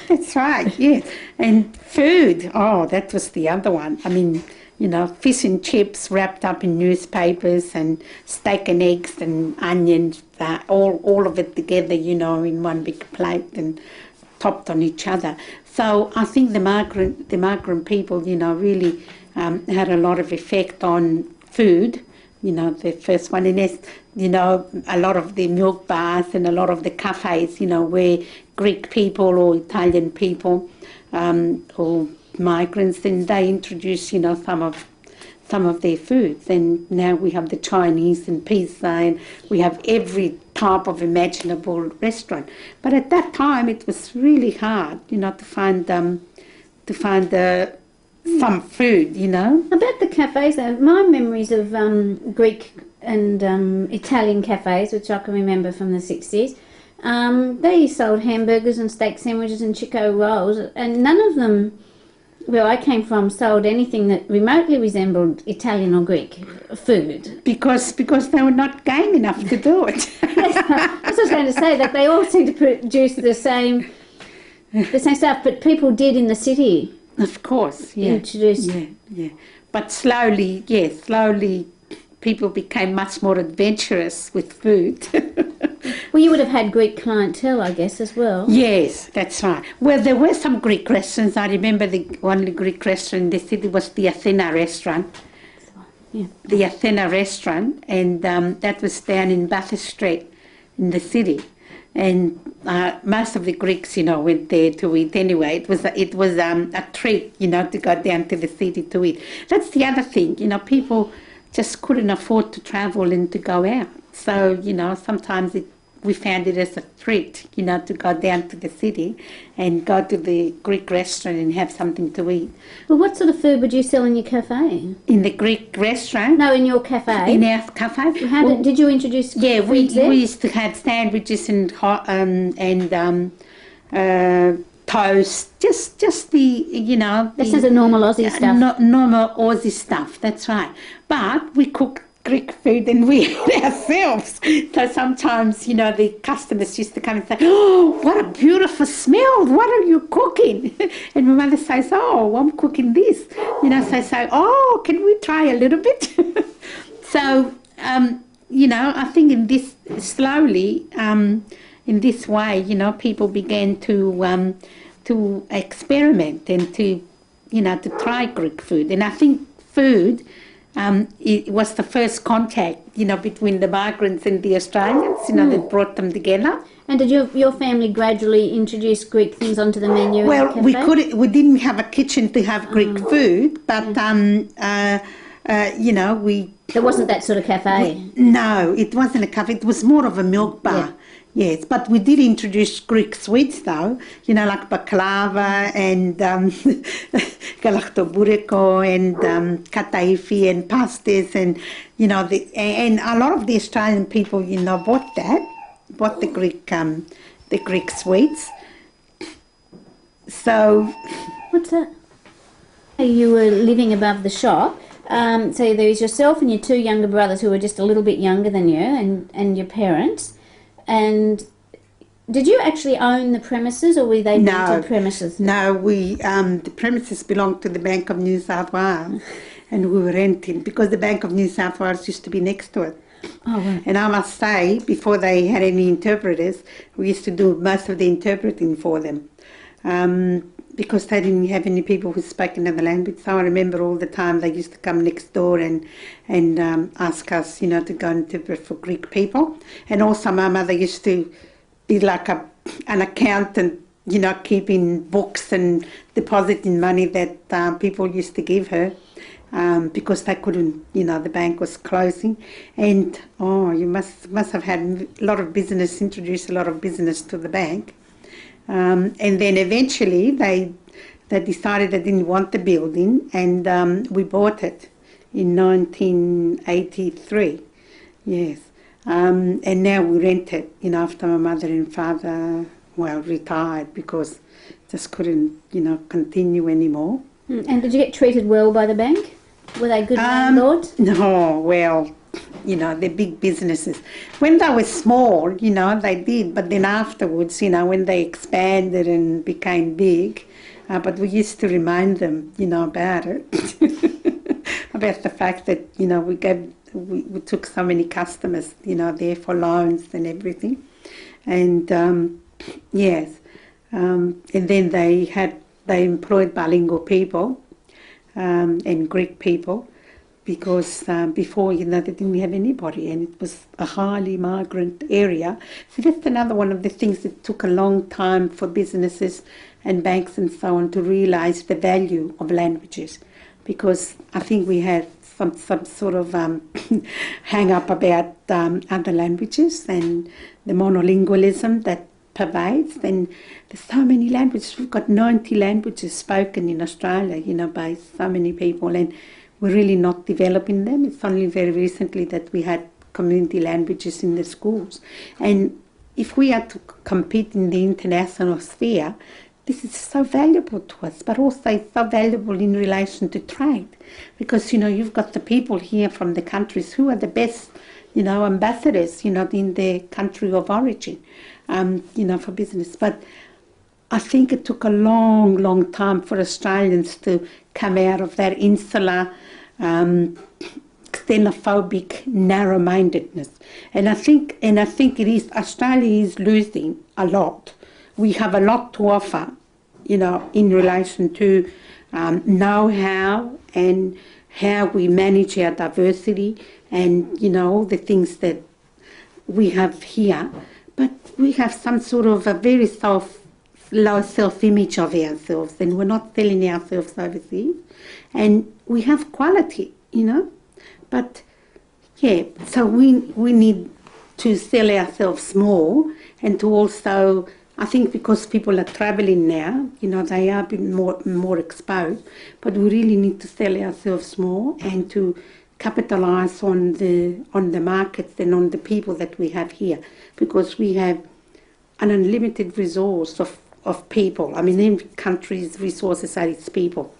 that's right, yes. And food, oh, that was the other one. I mean, you know, fish and chips wrapped up in newspapers, and steak and eggs and onions, all of it together, you know, in one big plate and topped on each other. So I think the migrant people, you know, really had a lot of effect on food, you know, the first one. And as, you know, a lot of the milk bars and a lot of the cafes, you know, where Greek people or Italian people or migrants, and they introduced, you know, some of their foods. And now we have the Chinese and pizza, and we have every type of imaginable restaurant. But at that time it was really hard, you know, to find some food, you know. About the cafes, my memories of Greek and Italian cafes, which I can remember from the 60s, they sold hamburgers and steak sandwiches and Chico rolls, and none of them, where I came from, sold anything that remotely resembled Italian or Greek food. Because they were not game enough to do it. Yes, I was going to say that they all seem to produce the same stuff, but people did in the city. Of course, yeah. Introduced. Yeah. But slowly, people became much more adventurous with food. Well, you would have had Greek clientele, I guess, as well. Yes, that's right. Well, there were some Greek restaurants. I remember the only Greek restaurant in the city was the Athena restaurant. Yeah. The Athena restaurant, and that was down in Bathurst Street in the city. And most of the Greeks, you know, went there to eat anyway. It was a treat, you know, to go down to the city to eat. That's the other thing, you know, people just couldn't afford to travel and to go out. So, you know, sometimes we found it as a treat, you know, to go down to the city and go to the Greek restaurant and have something to eat. Well, what sort of food would you sell in your cafe? In the Greek restaurant? No, in your cafe. In our cafe? Did you introduce? Yeah, we used to have sandwiches and toast, just the, you know. This is a normal Aussie stuff. Normal Aussie stuff, that's right. But we cook Greek food and we eat ourselves. So sometimes, you know, the customers used to come and say, "Oh, what a beautiful smell, what are you cooking?" And my mother says, "Oh, I'm cooking this." You know, so I say, "Oh, can we try a little bit?" So, you know, I think in this, slowly, in this way, you know, people began to experiment and to, you know, to try Greek food. And I think food it was the first contact, between the migrants and the Australians, that brought them together. And did your family gradually introduce Greek things onto the menu? Well, in the cafe? we didn't have a kitchen to have Greek food, but we. There wasn't that sort of cafe. No, it wasn't a cafe. It was more of a milk bar. Yeah. Yes, but we did introduce Greek sweets though, like baklava and galaktobureko and kataifi and pastas and, and a lot of the Australian people, bought the Greek sweets. So... What's that? You were living above the shop. So there was yourself and your two younger brothers who were just a little bit younger than you and your parents. And did you actually own the premises or were they rented premises? No, the premises belonged to the Bank of New South Wales and we were renting because the Bank of New South Wales used to be next to it. Oh, right. And I must say, before they had any interpreters, we used to do most of the interpreting for them because they didn't have any people who spoke another language. So I remember all the time they used to come next door and ask us, to go and interpret for Greek people. And also my mother used to be like an accountant, keeping books and depositing money that people used to give her. Because they couldn't, the bank was closing. And, you must have had a lot of business, introduced a lot of business to the bank. And then eventually they decided they didn't want the building and we bought it in 1983, yes. And now we rent it, after my mother and father, retired because just couldn't, continue anymore. And did you get treated well by the bank? Were they good landlords? No, well, they're big businesses. When they were small, they did, but then afterwards, when they expanded and became big, but we used to remind them, about it, about the fact that, we took so many customers, there for loans and everything. And, yes, and then they employed bilingual people, and Greek people, because before, they didn't have anybody and it was a highly migrant area. So that's another one of the things that took a long time for businesses and banks and so on to realise the value of languages, because I think we had some sort of hang up about other languages and the monolingualism that pervades. And there's so many languages. We've got 90 languages spoken in Australia, by so many people, and we're really not developing them. It's only very recently that we had community languages in the schools. And if we are to compete in the international sphere, this is so valuable to us, but also it's so valuable in relation to trade, because, you've got the people here from the countries who are the best, ambassadors, in their country of origin, for business. But I think it took a long, long time for Australians to come out of that insular, xenophobic narrow-mindedness. And I think Australia is losing a lot. We have a lot to offer, in relation to know-how and how we manage our diversity and, all the things that we have here. But we have some sort of a very low self-image of ourselves, and we're not selling ourselves overseas. And we have quality, But, so we need to sell ourselves more, and to also, I think because people are travelling now, they are being more exposed, but we really need to sell ourselves more and to capitalise on the markets and on the people that we have here, because we have an unlimited resource of people. I mean, every country's resources are its people,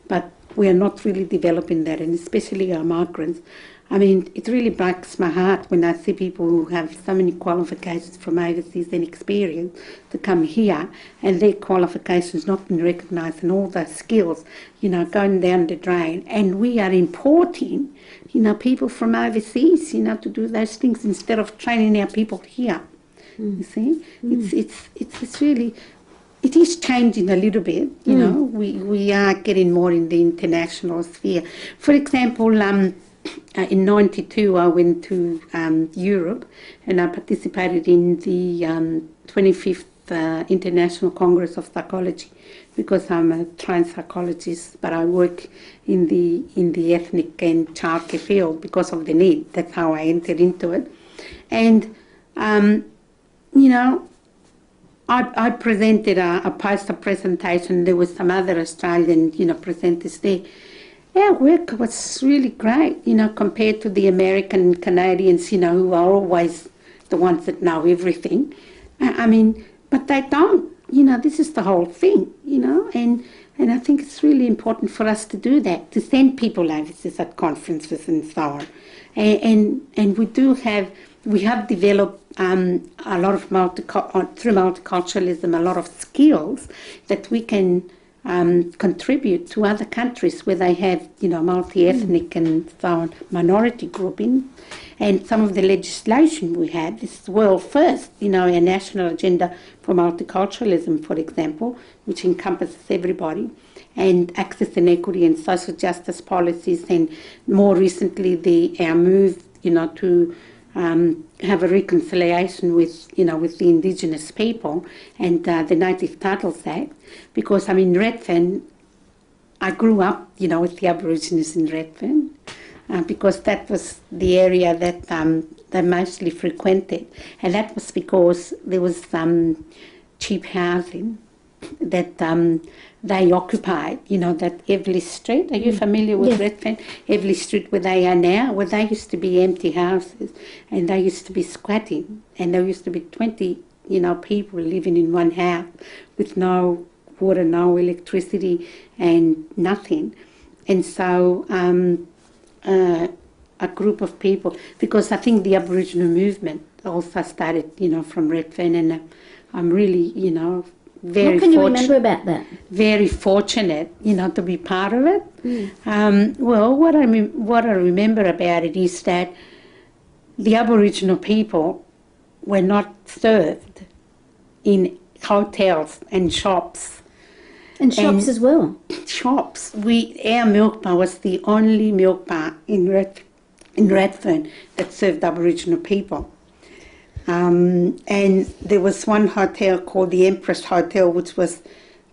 but we are not really developing that, and especially our migrants. I mean, it really breaks my heart when I see people who have so many qualifications from overseas and experience to come here and their qualifications not being recognised and all those skills, going down the drain. And we are importing, people from overseas, to do those things instead of training our people here. You see? It's really... It is changing a little bit, we are getting more in the international sphere. For example, in '92 I went to Europe, and I participated in the 25th International Congress of Psychology, because I'm a trained psychologist, but I work in the ethnic and childcare field because of the need. That's how I entered into it. And, you know, I presented a poster presentation. There was some other Australian, you know, presenters there. Our work was really great, you know, compared to the American and Canadians, you know, who are always the ones that know everything. I mean, but they don't. You know, this is the whole thing, you know, and I think it's really important for us to do that, to send people overseas at conferences and so on. And we have developed a lot of through multiculturalism, a lot of skills that we can contribute to other countries where they have, you know, multi-ethnic and so on, minority grouping. And some of the legislation we have is world first, you know, a national agenda for multiculturalism, for example, which encompasses everybody, and access and equity and social justice policies, and more recently our move, you know, to have a reconciliation with, you know, with the Indigenous people and the Native Titles Act, because I mean, Redfern, I grew up, you know, with the Aborigines in Redfern, because that was the area that they mostly frequented, and that was because there was cheap housing that they occupied, you know, that Everly Street. Are you familiar with Redfern? Everly Street, where they are now, where they used to be empty houses, and they used to be squatting, and there used to be 20, you know, people living in one house with no water, no electricity, and nothing. And so a group of people, because I think the Aboriginal movement also started, you know, from Redfern, and I'm really, you know, very What can you remember about that? Very fortunate, you know, to be part of it. Well, what I remember about it is that the Aboriginal people were not served in hotels and shops. And shops as well. Shops. Our milk bar was the only milk bar in Redfern that served Aboriginal people. And there was one hotel called the Empress Hotel, which was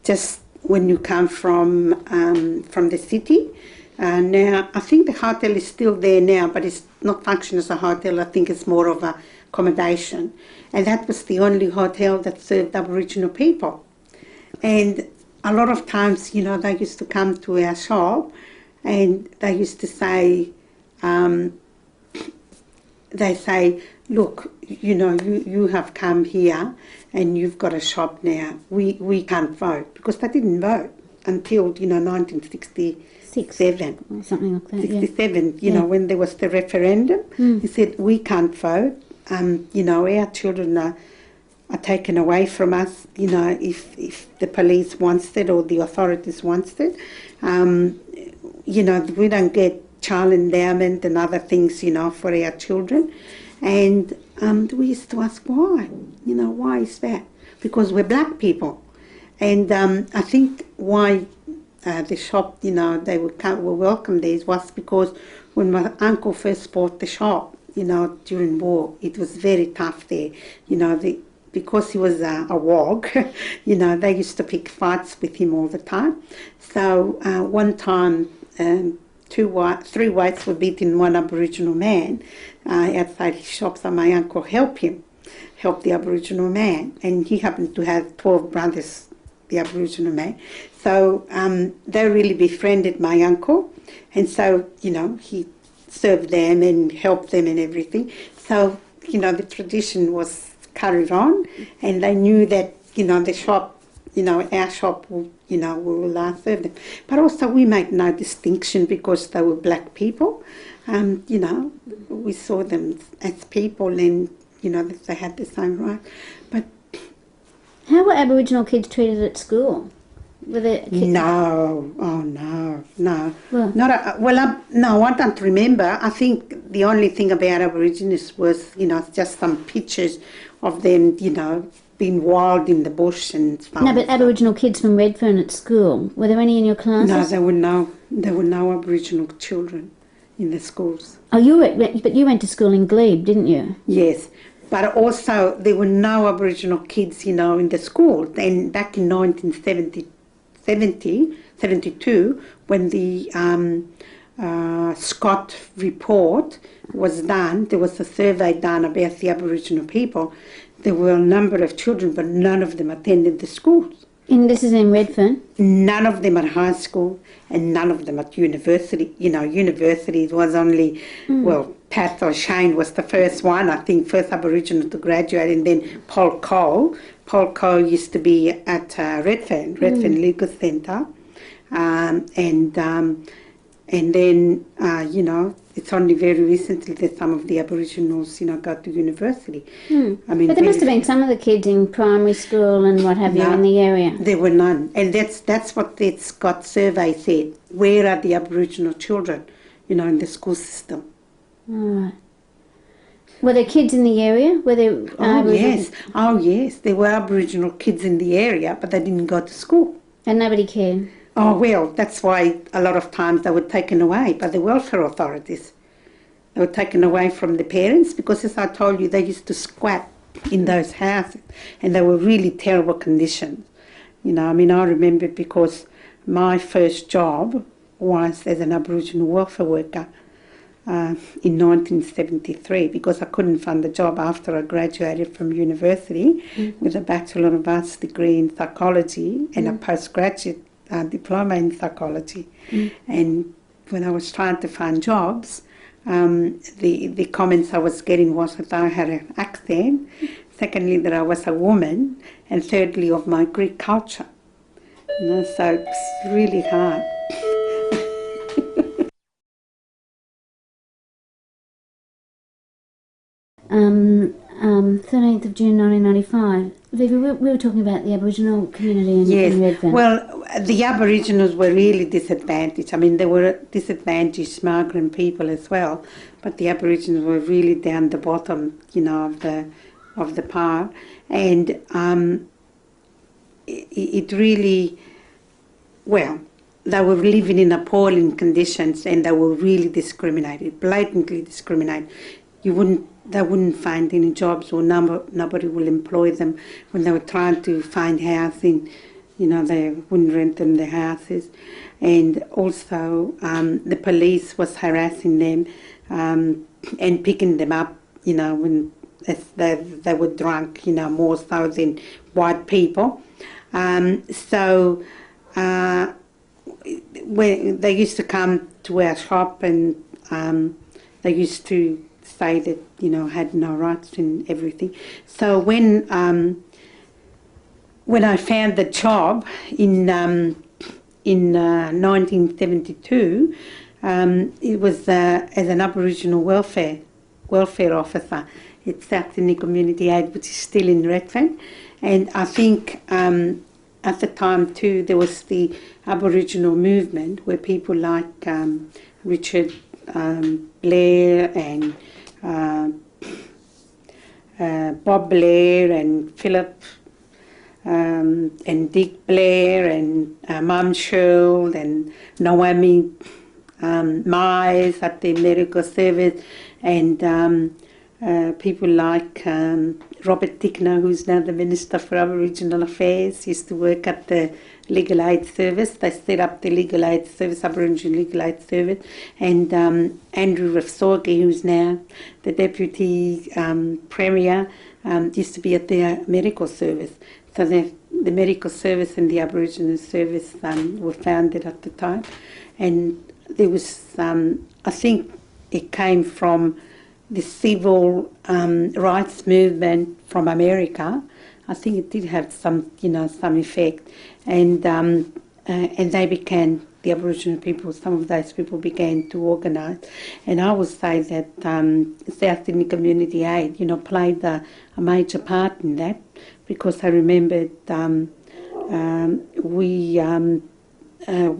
just when you come from the city. Now, I think the hotel is still there now, but it's not functioning as a hotel. I think it's more of a accommodation. And that was the only hotel that served Aboriginal people. And a lot of times, you know, they used to come to our shop and they used to say, look, you know, you have come here and you've got a shop now. We can't vote, because they didn't vote until, you know, 1967. Or something like that, 67, you know, when there was the referendum. He said, we can't vote. You know, our children are taken away from us, you know, if the police wants it or the authorities wants it. You know, we don't get child endowment and other things, you know, for our children. And we used to ask why, you know, why is that? Because we're black people. And I think why the shop, you know, they were welcome there was because when my uncle first bought the shop, you know, during war, it was very tough there. You know, because he was a wog, you know, they used to pick fights with him all the time. So one time, three whites were beating one Aboriginal man outside his shop, so my uncle helped the Aboriginal man, and he happened to have 12 brothers, the Aboriginal man. So they really befriended my uncle, and so, you know, he served them and helped them and everything. So, you know, the tradition was carried on, and they knew that, you know, the shop, you know, our shop will, you know, will serve them. But also we made no distinction because they were black people. You know, we saw them as people, and, you know, that they had the same right. But how were Aboriginal kids treated at school? Were there kids? No, oh no. Well, No, I don't remember. I think the only thing about Aborigines was, you know, just some pictures of them, you know, being wild in the bush and stuff. No, but Aboriginal kids from Redfern at school, were there any in your classes? No, there were no Aboriginal children in the schools. Oh, but you went to school in Glebe, didn't you? Yes, but also there were no Aboriginal kids, you know, in the school. Then back in 1972, when the Scott report was done, there was a survey done about the Aboriginal people. There were a number of children, but none of them attended the schools. And this is in Redfern? None of them at high school and none of them at university. You know, university was only, well, Pat or Shane was the first one, I think, first Aboriginal to graduate, and then Paul Cole. Paul Cole used to be at Redfern Legal Centre. And then, you know, it's only very recently that some of the Aboriginals, you know, got to university. I mean, but there must have been some of the kids in primary school and what have you in the area. There were none. And that's what the Scott survey said. Where are the Aboriginal children, you know, in the school system? Right. Were there kids in the area? Were there yes. Oh, yes. There were Aboriginal kids in the area, but they didn't go to school. And nobody cared? Oh, well, that's why a lot of times they were taken away by the welfare authorities. They were taken away from the parents because, as I told you, they used to squat in those houses and they were really terrible conditions. You know, I mean, I remember because my first job was as an Aboriginal welfare worker in 1973 because I couldn't find a job after I graduated from university with a Bachelor of Arts degree in psychology and a postgraduate diploma in psychology. And when I was trying to find jobs, the comments I was getting was that I had an accent, secondly that I was a woman, and thirdly of my Greek culture. You know, so it's really hard. 13th of June 1995. Vivi, we were talking about the Aboriginal community in Redfern. Well, the Aboriginals were really disadvantaged. I mean, they were disadvantaged migrant people as well, but the Aboriginals were really down the bottom, you know, of the pile, and it really, well, they were living in appalling conditions, and they were really discriminated, blatantly discriminated. They wouldn't find any jobs, or nobody will employ them. When they were trying to find housing, you know, they wouldn't rent them the houses. And also the police was harassing them and picking them up, you know, when they were drunk, you know, more so than white people. So when they used to come to our shop, and they used to say that, you know, had no rights and everything. So when I found the job in 1972, it was as an Aboriginal welfare officer at South Sydney Community Aid, which is still in Redfern. And I think at the time too there was the Aboriginal movement where people like Richard Blair and Bob Blair and Philip and Dick Blair and Mum Shirl and Naomi Myers at the medical service, and people like Robert Tickner, who's now the Minister for Aboriginal Affairs, used to work at the Legal Aid Service. They set up the Legal Aid Service, Aboriginal Legal Aid Service, and Andrew Rafsorgi, who's now the Deputy Premier, used to be at the Medical Service. So the Medical Service and the Aboriginal Service were founded at the time, and there was, I think it came from the civil rights movement from America. I think it did have some, you know, some effect, and they began, the Aboriginal people, some of those people began to organise, and I would say that South Sydney Community Aid, you know, played a major part in that, because I remembered we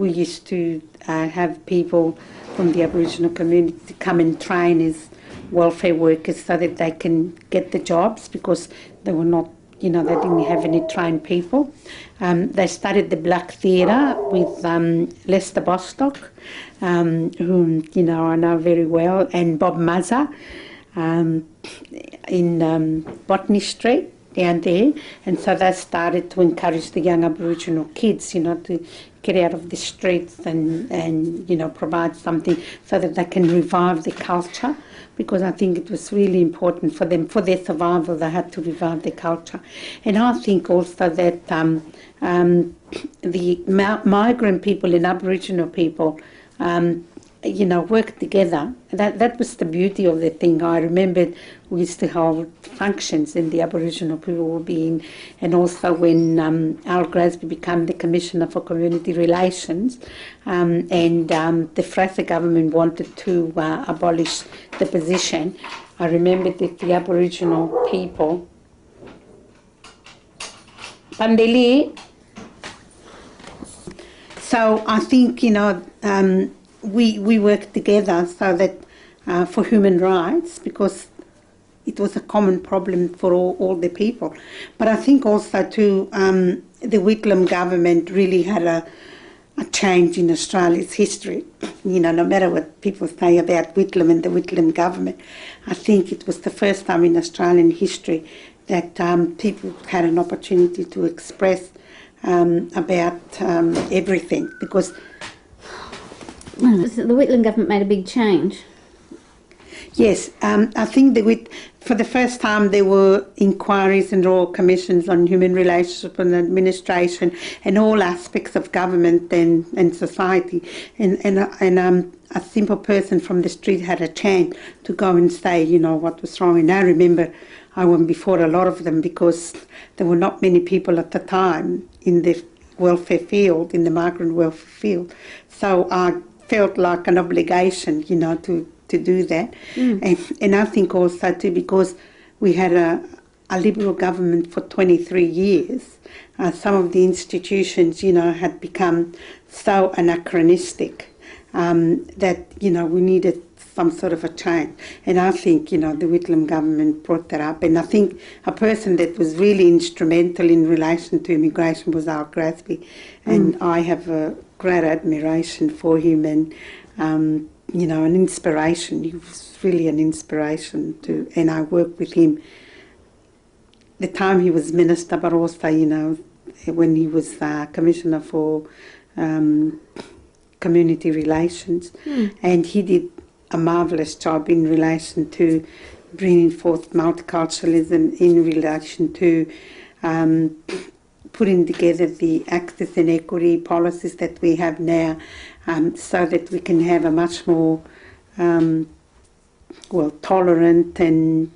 used to have people from the Aboriginal community to come and train as welfare workers so that they can get the jobs, because they were not they didn't have any trained people. They started the Black Theatre with Lester Bostock, whom, I know very well, and Bob Muzzer in Botany Street down there. And so they started to encourage the young Aboriginal kids, to get out of the streets and provide something so that they can revive the culture, because I think it was really important for them, for their survival. They had to revive their culture. And I think also that the migrant people and Aboriginal people, worked together. That was the beauty of the thing. I remember we used to hold functions and the Aboriginal people were being, and also when Al Grassby became the Commissioner for Community Relations, and the Fraser government wanted to abolish the position. I remember that the Aboriginal people, Pandeli. So I think, we worked together so that for human rights, because it was a common problem for all the people. But I think also too, the Whitlam government really had a change in Australia's history. No matter what people say about Whitlam and the Whitlam government, I think it was the first time in Australian history that people had an opportunity to express about everything, because the Whitlam government made a big change. Yes, I think for the first time there were inquiries and royal commissions on human relationship and administration and all aspects of government and society. And a simple person from the street had a chance to go and say, what was wrong. And I remember I went before a lot of them, because there were not many people at the time in the welfare field, in the migrant welfare field. So I felt like an obligation, to do that. And I think also too, because we had a Liberal government for 23 years, some of the institutions, had become so anachronistic that, we needed some sort of a change. And I think, the Whitlam government brought that up. And I think a person that was really instrumental in relation to immigration was Al Grassby. And I have a great admiration for him and, an inspiration. He was really an inspiration and I worked with him the time he was minister, but also, when he was Commissioner for Community Relations. And he did a marvellous job in relation to bringing forth multiculturalism, in relation to putting together the access and equity policies that we have now, so that we can have a much more tolerant and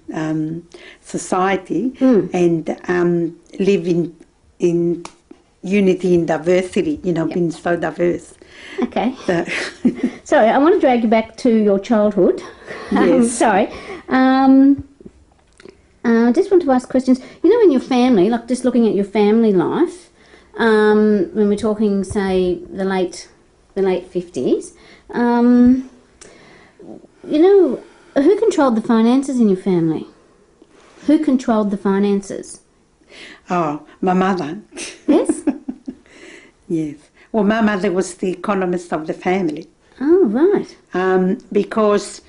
society and live in unity and diversity, being so diverse. Okay. Sorry, I want to drag you back to your childhood. Yes. Sorry. I just want to ask questions. In your family, like just looking at your family life, when we're talking, say, the late 50s, who controlled the finances in your family? Who controlled the finances? Oh, my mother. Yes? Yes. Well, my mother was the economist of the family. Oh, right. Because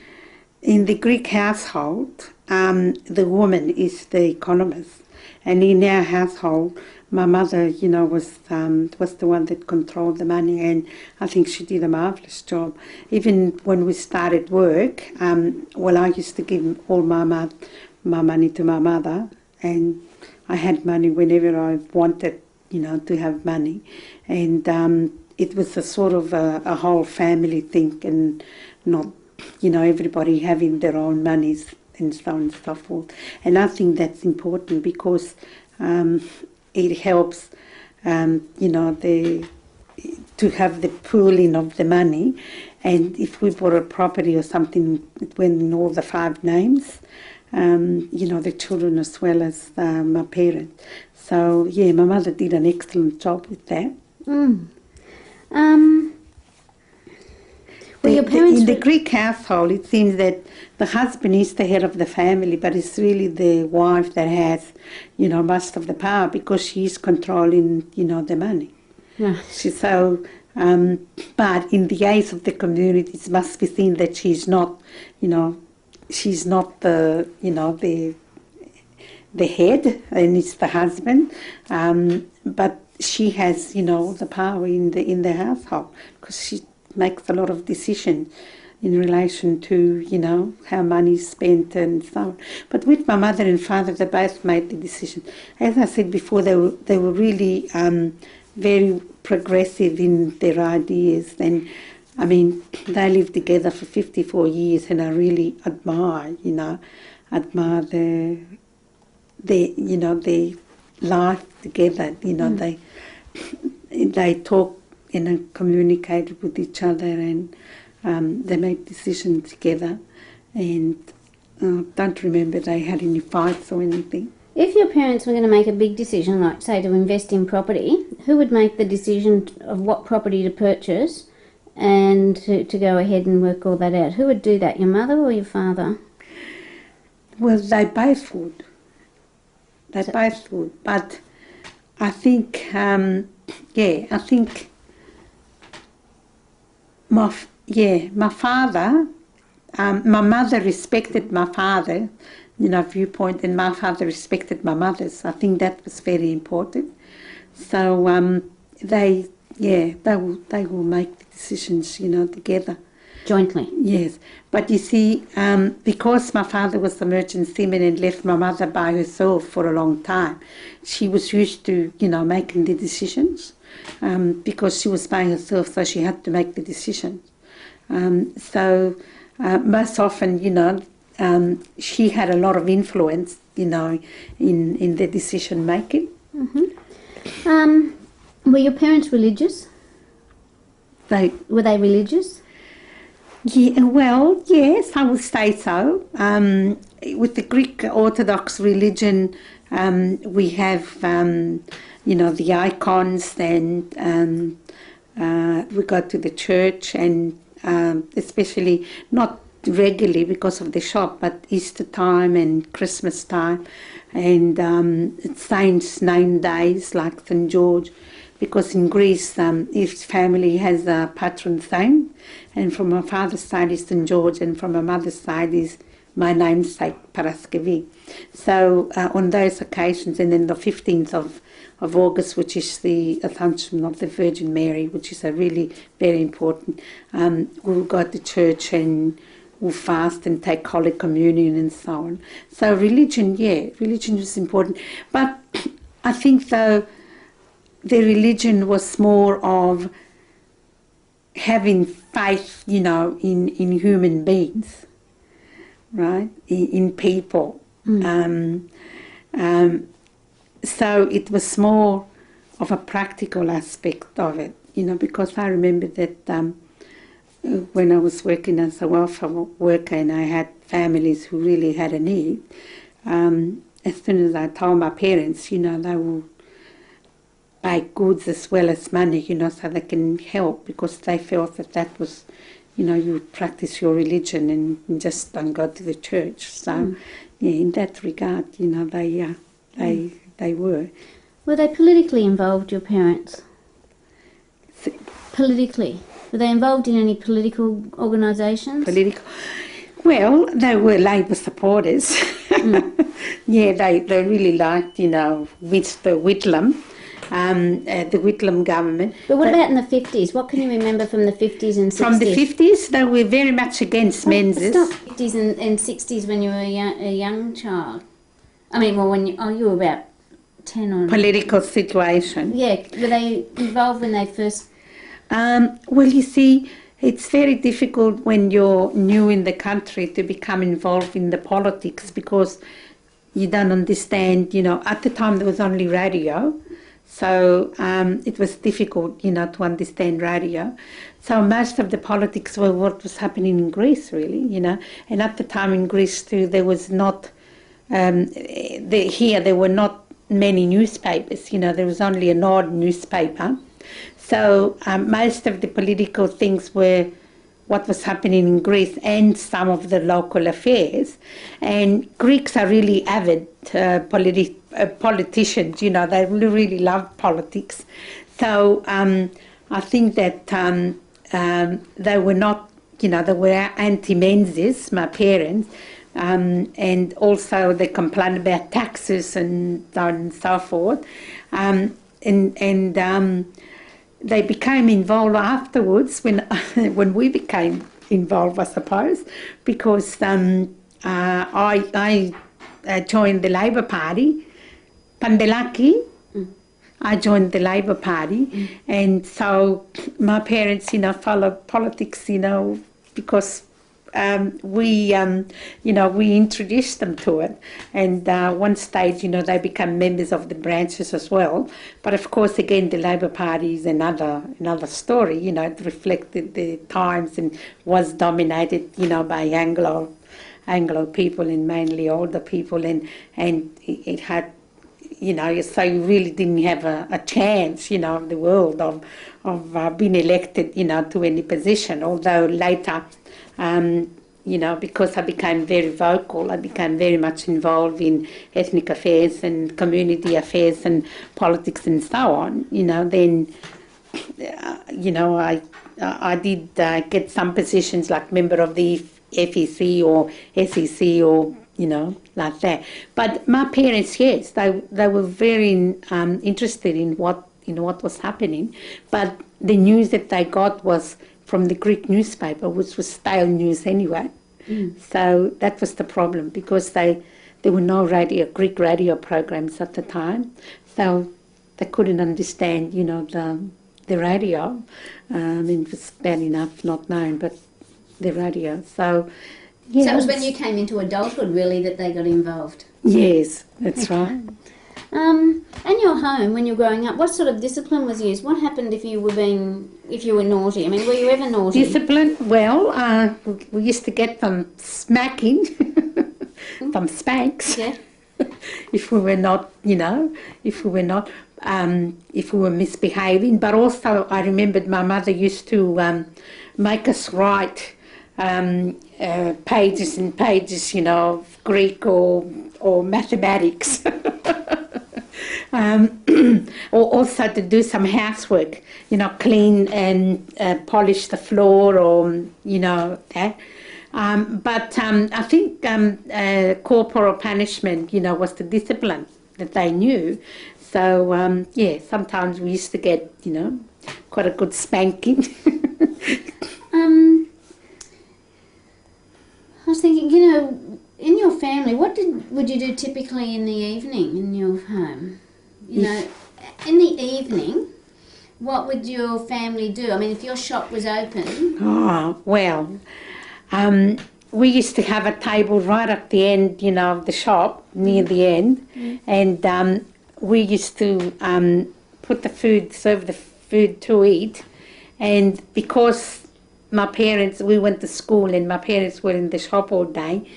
in the Greek household, the woman is the economist. And in our household, my mother, was the one that controlled the money, and I think she did a marvellous job. Even when we started work, I used to give all my money to my mother, and I had money whenever I wanted, to have money. And it was a sort of a whole family thing, and not, everybody having their own monies and so on and so forth. And I think that's important, because it helps, to have the pooling of the money. And if we bought a property or something, it went in all the 5 names, the children as well as my parents. So, yeah, my mother did an excellent job with that. Were your parents In the Greek household, it seems that the husband is the head of the family, but it's really the wife that has, most of the power because she's controlling, the money. Right. But in the eyes of the community, it must be seen that she's not, she's not the, the head, and it's the husband. But she has, the power in the household because she makes a lot of decisions in relation to, how money is spent and so on. But with my mother and father, they both made the decision. As I said before, they were really very progressive in their ideas, and I mean, they lived together for 54 years, and I really admire their life together. They talk and communicated with each other, and they made decisions together, and don't remember they had any fights or anything. If your parents were going to make a big decision, like say to invest in property, who would make the decision of what property to purchase and to go ahead and work all that out? Who would do that, your mother or your father? Well, they both would. Both would. But I think, my father, my mother respected my father, viewpoint, and my father respected my mother's. I think that was very important. So they will make the decisions, together. Jointly? Yes. But you see, because my father was a merchant seaman and left my mother by herself for a long time, she was used to, making the decisions because she was by herself, so she had to make the decisions. Most often, she had a lot of influence, in the decision making. Mm-hmm. Were your parents religious? Were they religious? Yeah, well, yes, I would say so. With the Greek Orthodox religion, we have, the icons, and we go to the church, and especially not regularly because of the shop, but Easter time and Christmas time, and saints' name days like St. George, because in Greece each family has a patron saint, and from my father's side is St. George, and from my mother's side is my namesake, Paraskevi. So on those occasions, and then the 15th of August, which is the Assumption of the Virgin Mary, which is a really very important, we'll go to church and we'll fast and take Holy Communion and so on. So religion is important. But I think, though, the religion was more of having faith, in human beings, right, in people. So it was more of a practical aspect of it, because I remember that when I was working as a welfare worker and I had families who really had a need, as soon as I told my parents, they will buy goods as well as money, so they can help, because they felt that was, you practice your religion and just don't go to the church. So, in that regard, they were. Were they politically involved, your parents? Politically? Were they involved in any political organisations? Well, they were Labour supporters. Yeah, they really liked, Mr. Whitlam, the Whitlam government. But what about in the 50s? What can you remember from the 50s and 60s? From the 50s, they were very much against menses. It's not 50s and 60s when you were a young child. I mean, well, when you were about 10 or... Political situation. Yeah, were they involved when they first... Well, you see, it's very difficult when you're new in the country to become involved in the politics, because you don't understand, at the time there was only radio, so it was difficult, to understand radio. So most of the politics were what was happening in Greece, really, and at the time in Greece too, there was not, there were not many newspapers, there was only an odd newspaper. So most of the political things were what was happening in Greece and some of the local affairs. And Greeks are really avid politicians, you know, they really love politics. So I think that they were not, you know, they were anti-Menzies, my parents, and also they complained about taxes and so on and so forth. They became involved afterwards when when we became involved, I suppose, because I joined the Labor Party, Pandelaki. I joined the Labor Party, and so my parents, you know, followed politics, you know, because we introduced them to it, and one stage, you know, they become members of the branches as well. But of course, again, the Labor Party is another story. You know, it reflected the times and was dominated, you know, by Anglo people and mainly older people, and it had, you know, so you really didn't have a chance, you know, in the world of being elected, you know, to any position. Although later, you know, because I became very vocal, I became very much involved in ethnic affairs and community affairs and politics and so on, you know, then, you know, I did get some positions like member of the FEC or SEC or, you know, like that. But my parents, yes, they were very interested in what was happening. But the news that they got was from the Greek newspaper, which was stale news anyway. So that was the problem, because there were no Greek radio programs at the time, so they couldn't understand, you know, the radio. It was bad enough not known, but the radio. So, yeah. So it was when you came into adulthood, really, that they got involved? Yes, that's right. And your home, when you were growing up, what sort of discipline was used? What happened if you were naughty? I mean, were you ever naughty? Discipline? Well, we used to get them smacking, some spanks. Yeah. If we were not, you know, if we were misbehaving. But also, I remembered my mother used to make us write pages and pages, you know, of Greek or mathematics. Or also to do some housework, you know, clean and polish the floor, or, you know, that. But I think corporal punishment, you know, was the discipline that they knew. So, yeah, sometimes we used to get, you know, quite a good spanking. I was thinking, you know, in your family, what would you do typically in the evening in your home? You know, in the evening, what would your family do? I mean, if your shop was open... Oh, well, we used to have a table right at the end, you know, of the shop, near the end, and we used to serve the food to eat, and because we went to school and my parents were in the shop all day,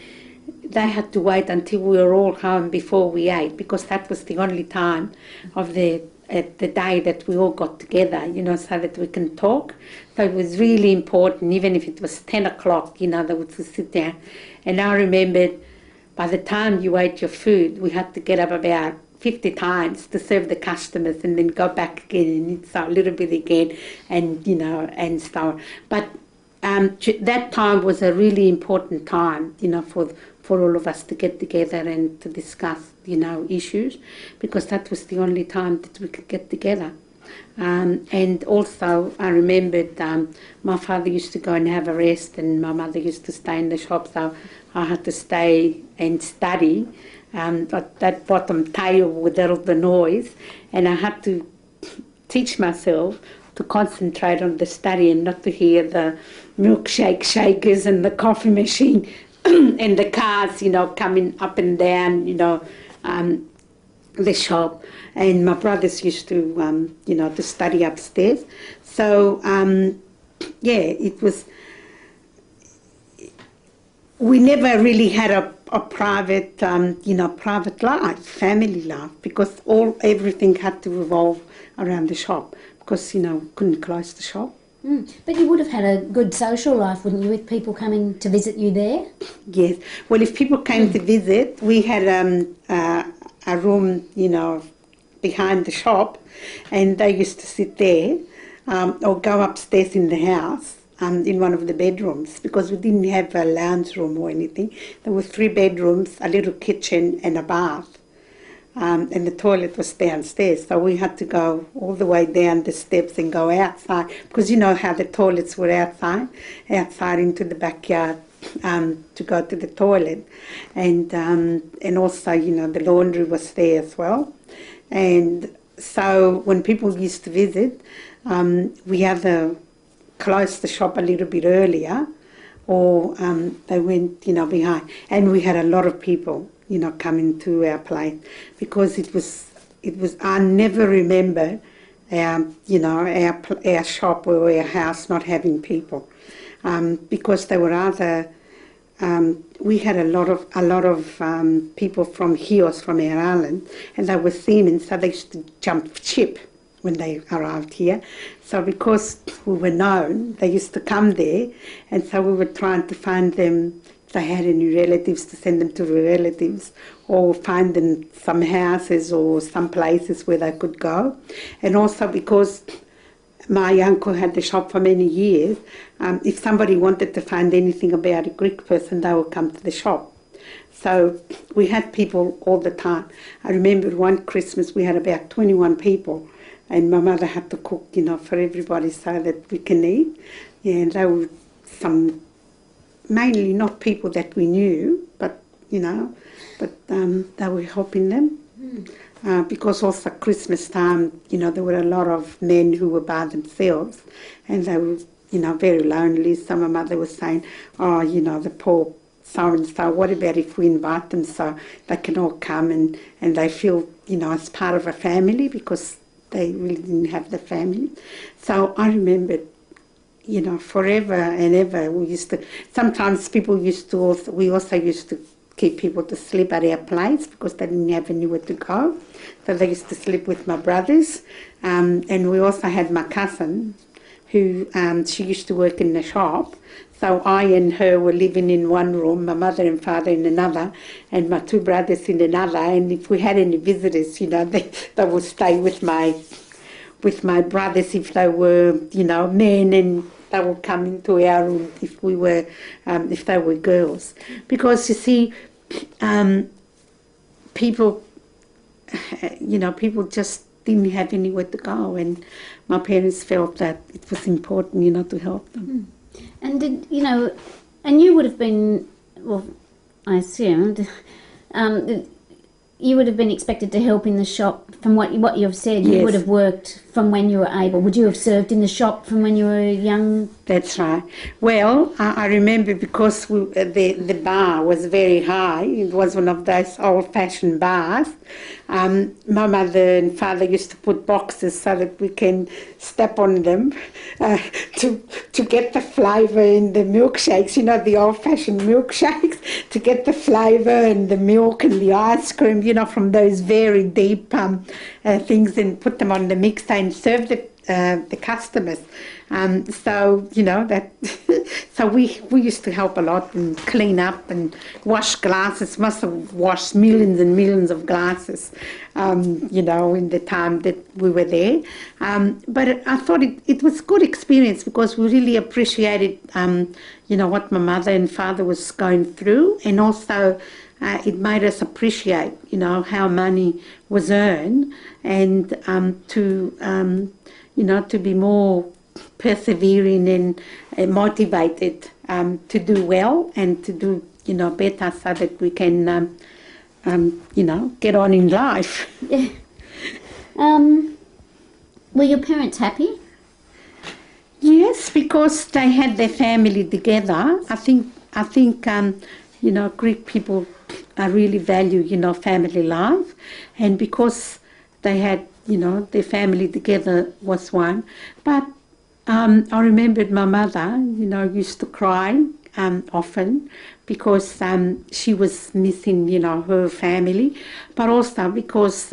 they had to wait until we were all home before we ate, because that was the only time of the day that we all got together, you know, so that we can talk. So it was really important, even if it was 10 o'clock, you know, that we would sit down. And I remembered by the time you ate your food, we had to get up about 50 times to serve the customers and then go back again and eat a little bit again, and, you know, and so on. But that time was a really important time, you know, for all of us to get together and to discuss, you know, issues, because that was the only time that we could get together. And also I remembered my father used to go and have a rest, and my mother used to stay in the shop, so I had to stay and study at that bottom table with all the noise, and I had to teach myself to concentrate on the study and not to hear the milkshake shakers and the coffee machine and the cars, you know, coming up and down, you know, the shop. And my brothers used to, you know, to study upstairs. So, yeah, it was... We never really had a private, you know, private life, family life, because everything had to revolve around the shop, because, you know, we couldn't close the shop. But you would have had a good social life, wouldn't you, with people coming to visit you there? Yes. Well, if people came to visit, we had a room, behind the shop, and they used to sit there or go upstairs in the house in one of the bedrooms, because we didn't have a lounge room or anything. There were 3 bedrooms, a little kitchen and a bath. And the toilet was downstairs, so we had to go all the way down the steps and go outside, because you know how the toilets were outside into the backyard to go to the toilet, and also the laundry was there as well. And so when people used to visit, we either closed the shop a little bit earlier, or they went behind, and we had a lot of people coming to our place, because it was I never remember our shop or our house not having people, because there were other we had a lot of people from Hios, from our island, and they were seamen, so they used to jump ship when they arrived here. So because we were known, they used to come there, and so we were trying to find them, if they had any relatives, to send them to the relatives, or find them some houses or some places where they could go. And also because my uncle had the shop for many years, if somebody wanted to find anything about a Greek person, they would come to the shop. So we had people all the time. I remember one Christmas we had about 21 people, and my mother had to cook, for everybody so that we can eat. Yeah, and they were mainly not people that we knew, but they were helping them. Because also Christmas time, there were a lot of men who were by themselves, and they were, very lonely. So my mother was saying, the poor so-and-so, what about if we invite them so they can all come and they feel, as part of a family, because they really didn't have the family. So I remember, forever and ever, sometimes people we also used to keep people to sleep at our place, because they didn't have anywhere to go. So they used to sleep with my brothers. And we also had my cousin, who she used to work in the shop. So I and her were living in one room, my mother and father in another, and my 2 brothers in another. And if we had any visitors, they would stay with my brothers if they were, men, and they would come into our room if they were girls. Because you see, people just didn't have anywhere to go, and my parents felt that it was important, to help them. And and you would have been, well, I assumed, you would have been expected to help in the shop. From what you've said, Yes. You would have worked from when you were able. Would you have served in the shop from when you were young? That's right. Well, I remember, because the bar was very high. It was one of those old-fashioned bars. My mother and father used to put boxes so that we can step on them to get the flavour in the milkshakes, the old-fashioned milkshakes, to get the flavour and the milk and the ice cream, from those very deep things, and put them on the mixer and serve the customers. So so we used to help a lot and clean up and wash glasses. Must have washed millions and millions of glasses, in the time that we were there. But I thought it was good experience, because we really appreciated, what my mother and father was going through, and also it made us appreciate, how money was earned, and to be more persevering and motivated to do well and to do better, so that we can get on in life. Yeah. Were your parents happy? Yes, because they had their family together. I think Greek people really value family life, and because they had their family together was one. But I remembered my mother, used to cry often, because she was missing, her family, but also because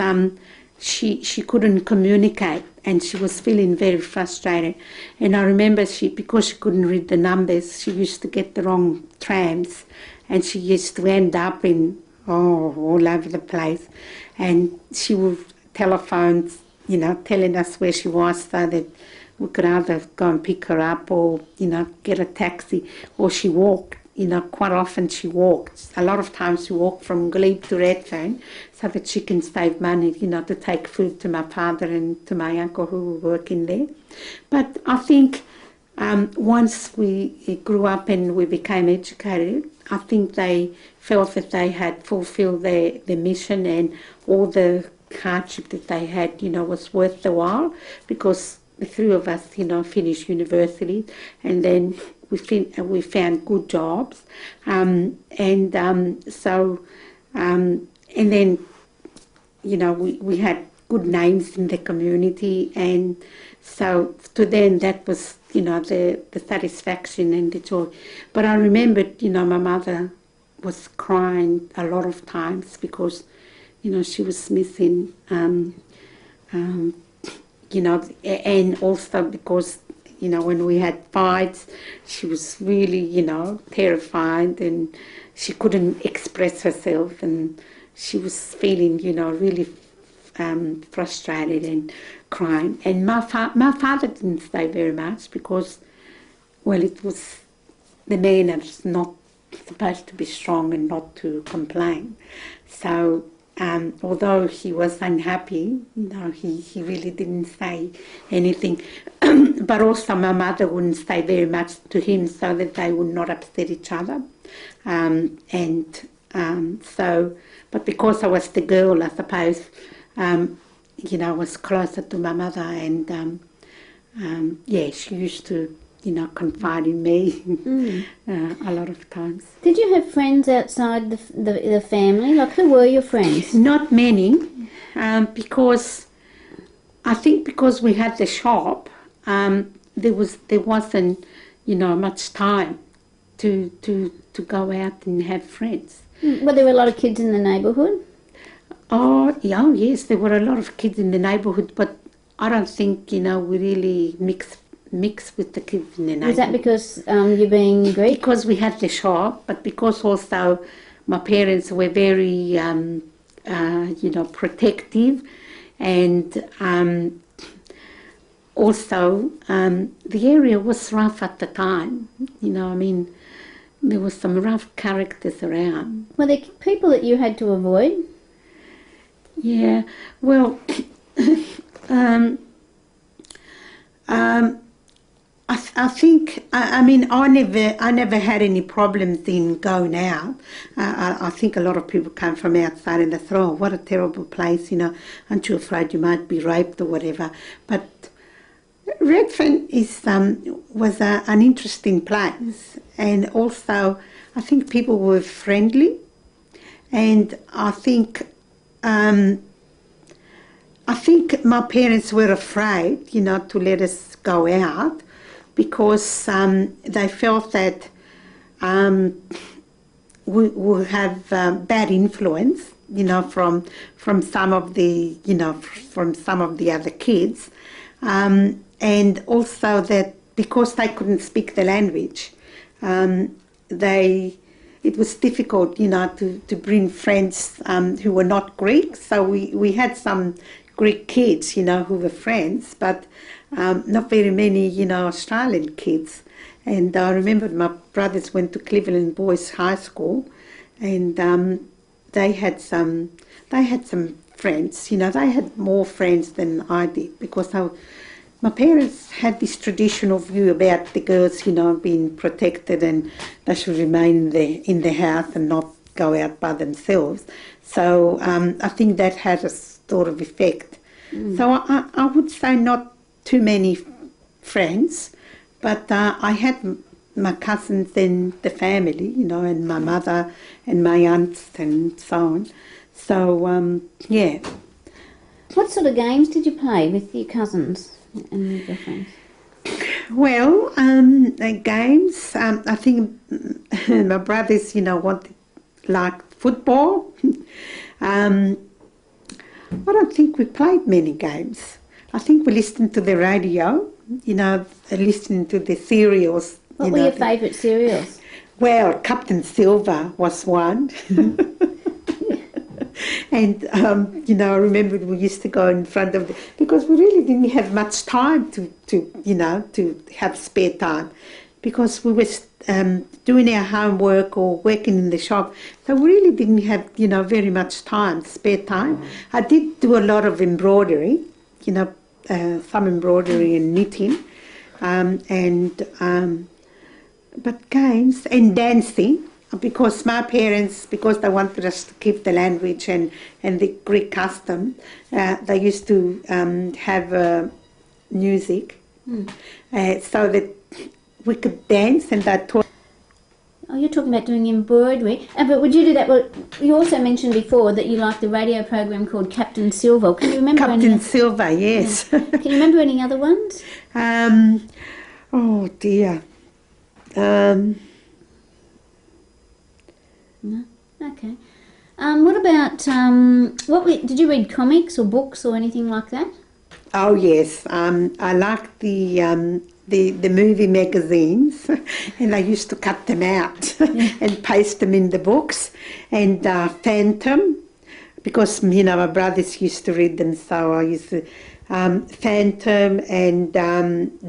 she couldn't communicate and she was feeling very frustrated. And I remember because she couldn't read the numbers, she used to get the wrong trams, and she used to end up in all over the place. And she would telephone, telling us where she was so that we could either go and pick her up or, get a taxi, or she walked. Quite often she walked. A lot of times she walked from Glebe to Redfern so that she can save money, to take food to my father and to my uncle who were working there. But I think once we grew up and we became educated, I think they felt that they had fulfilled their mission, and all the hardship that they had, was worth the while, because the three of us, finished university, and then we found good jobs, and then we had good names in the community, and so to them that was the satisfaction and the joy. But I remembered my mother was crying a lot of times because she was missing, and also because when we had fights, she was really, terrified, and she couldn't express herself, and she was feeling, really frustrated and crying. And my father didn't stay very much because, it was the man that's not supposed to be strong and not to complain. So although he was unhappy, he really didn't say anything. But also my mother wouldn't say very much to him so that they would not upset each other. But because I was the girl, I suppose, I was closer to my mother, and she used to, confide in me a lot of times. Did you have friends outside the family? Like, who were your friends? Not many, because I think because we had the shop, there wasn't much time to go out and have friends. Were there a lot of kids in the neighbourhood? Oh, yeah, yes, there were a lot of kids in the neighbourhood, but I don't think we really mix with the kids in the neighbourhood. Was that because you being Greek? Because we had the shop, but because also my parents were very protective, and also the area was rough at the time. There was some rough characters around. Were there people that you had to avoid? Yeah, well, I think, I never had any problems in going out. I think a lot of people come from outside and they thought, oh, what a terrible place, aren't you afraid you might be raped or whatever? But Redfern was an interesting place, and also I think people were friendly, and I think my parents were afraid, to let us go out, because they felt that we would have bad influence, from some of the, from some of the other kids, and also that because they couldn't speak the language, it was difficult, to bring friends who were not Greek. So we had some Greek kids, who were friends, but not very many, Australian kids. And I remember my brothers went to Cleveland Boys High School, and they had some friends. They had more friends than I did, because my parents had this traditional view about the girls, being protected, and they should remain in the house and not go out by themselves. So I think that had a sort of effect. So I would say not too many friends, but I had my cousins and the family, and my mother and my aunts and so on. So, yeah. What sort of games did you play with your cousins and with your friends? Well, games, I think my brothers, liked football. I don't think we played many games. I think we listened to the radio, listening to the cereals. What were your favourite cereals? Well, Captain Silver was one. And, I remember we used to go in front of because we really didn't have much time to have spare time, because we were doing our homework or working in the shop. So we really didn't have, very much time, spare time. I did do a lot of embroidery, some embroidery and knitting, but games and dancing, because my parents, because they wanted us to keep the language and the Greek custom, they used to have music so that we could dance, and they taught. Oh, you're talking about doing embroidery. But would you do that? Well, you also mentioned before that you liked the radio program called Captain Silver. Can you remember Captain Silver, yes. Yeah. Can you remember any other ones? Oh dear. No. Okay. What about did you read comics or books or anything like that? Oh yes. I liked the movie magazines, and I used to cut them out and paste them in the books, and Phantom, because my brothers used to read them, so I used to Phantom and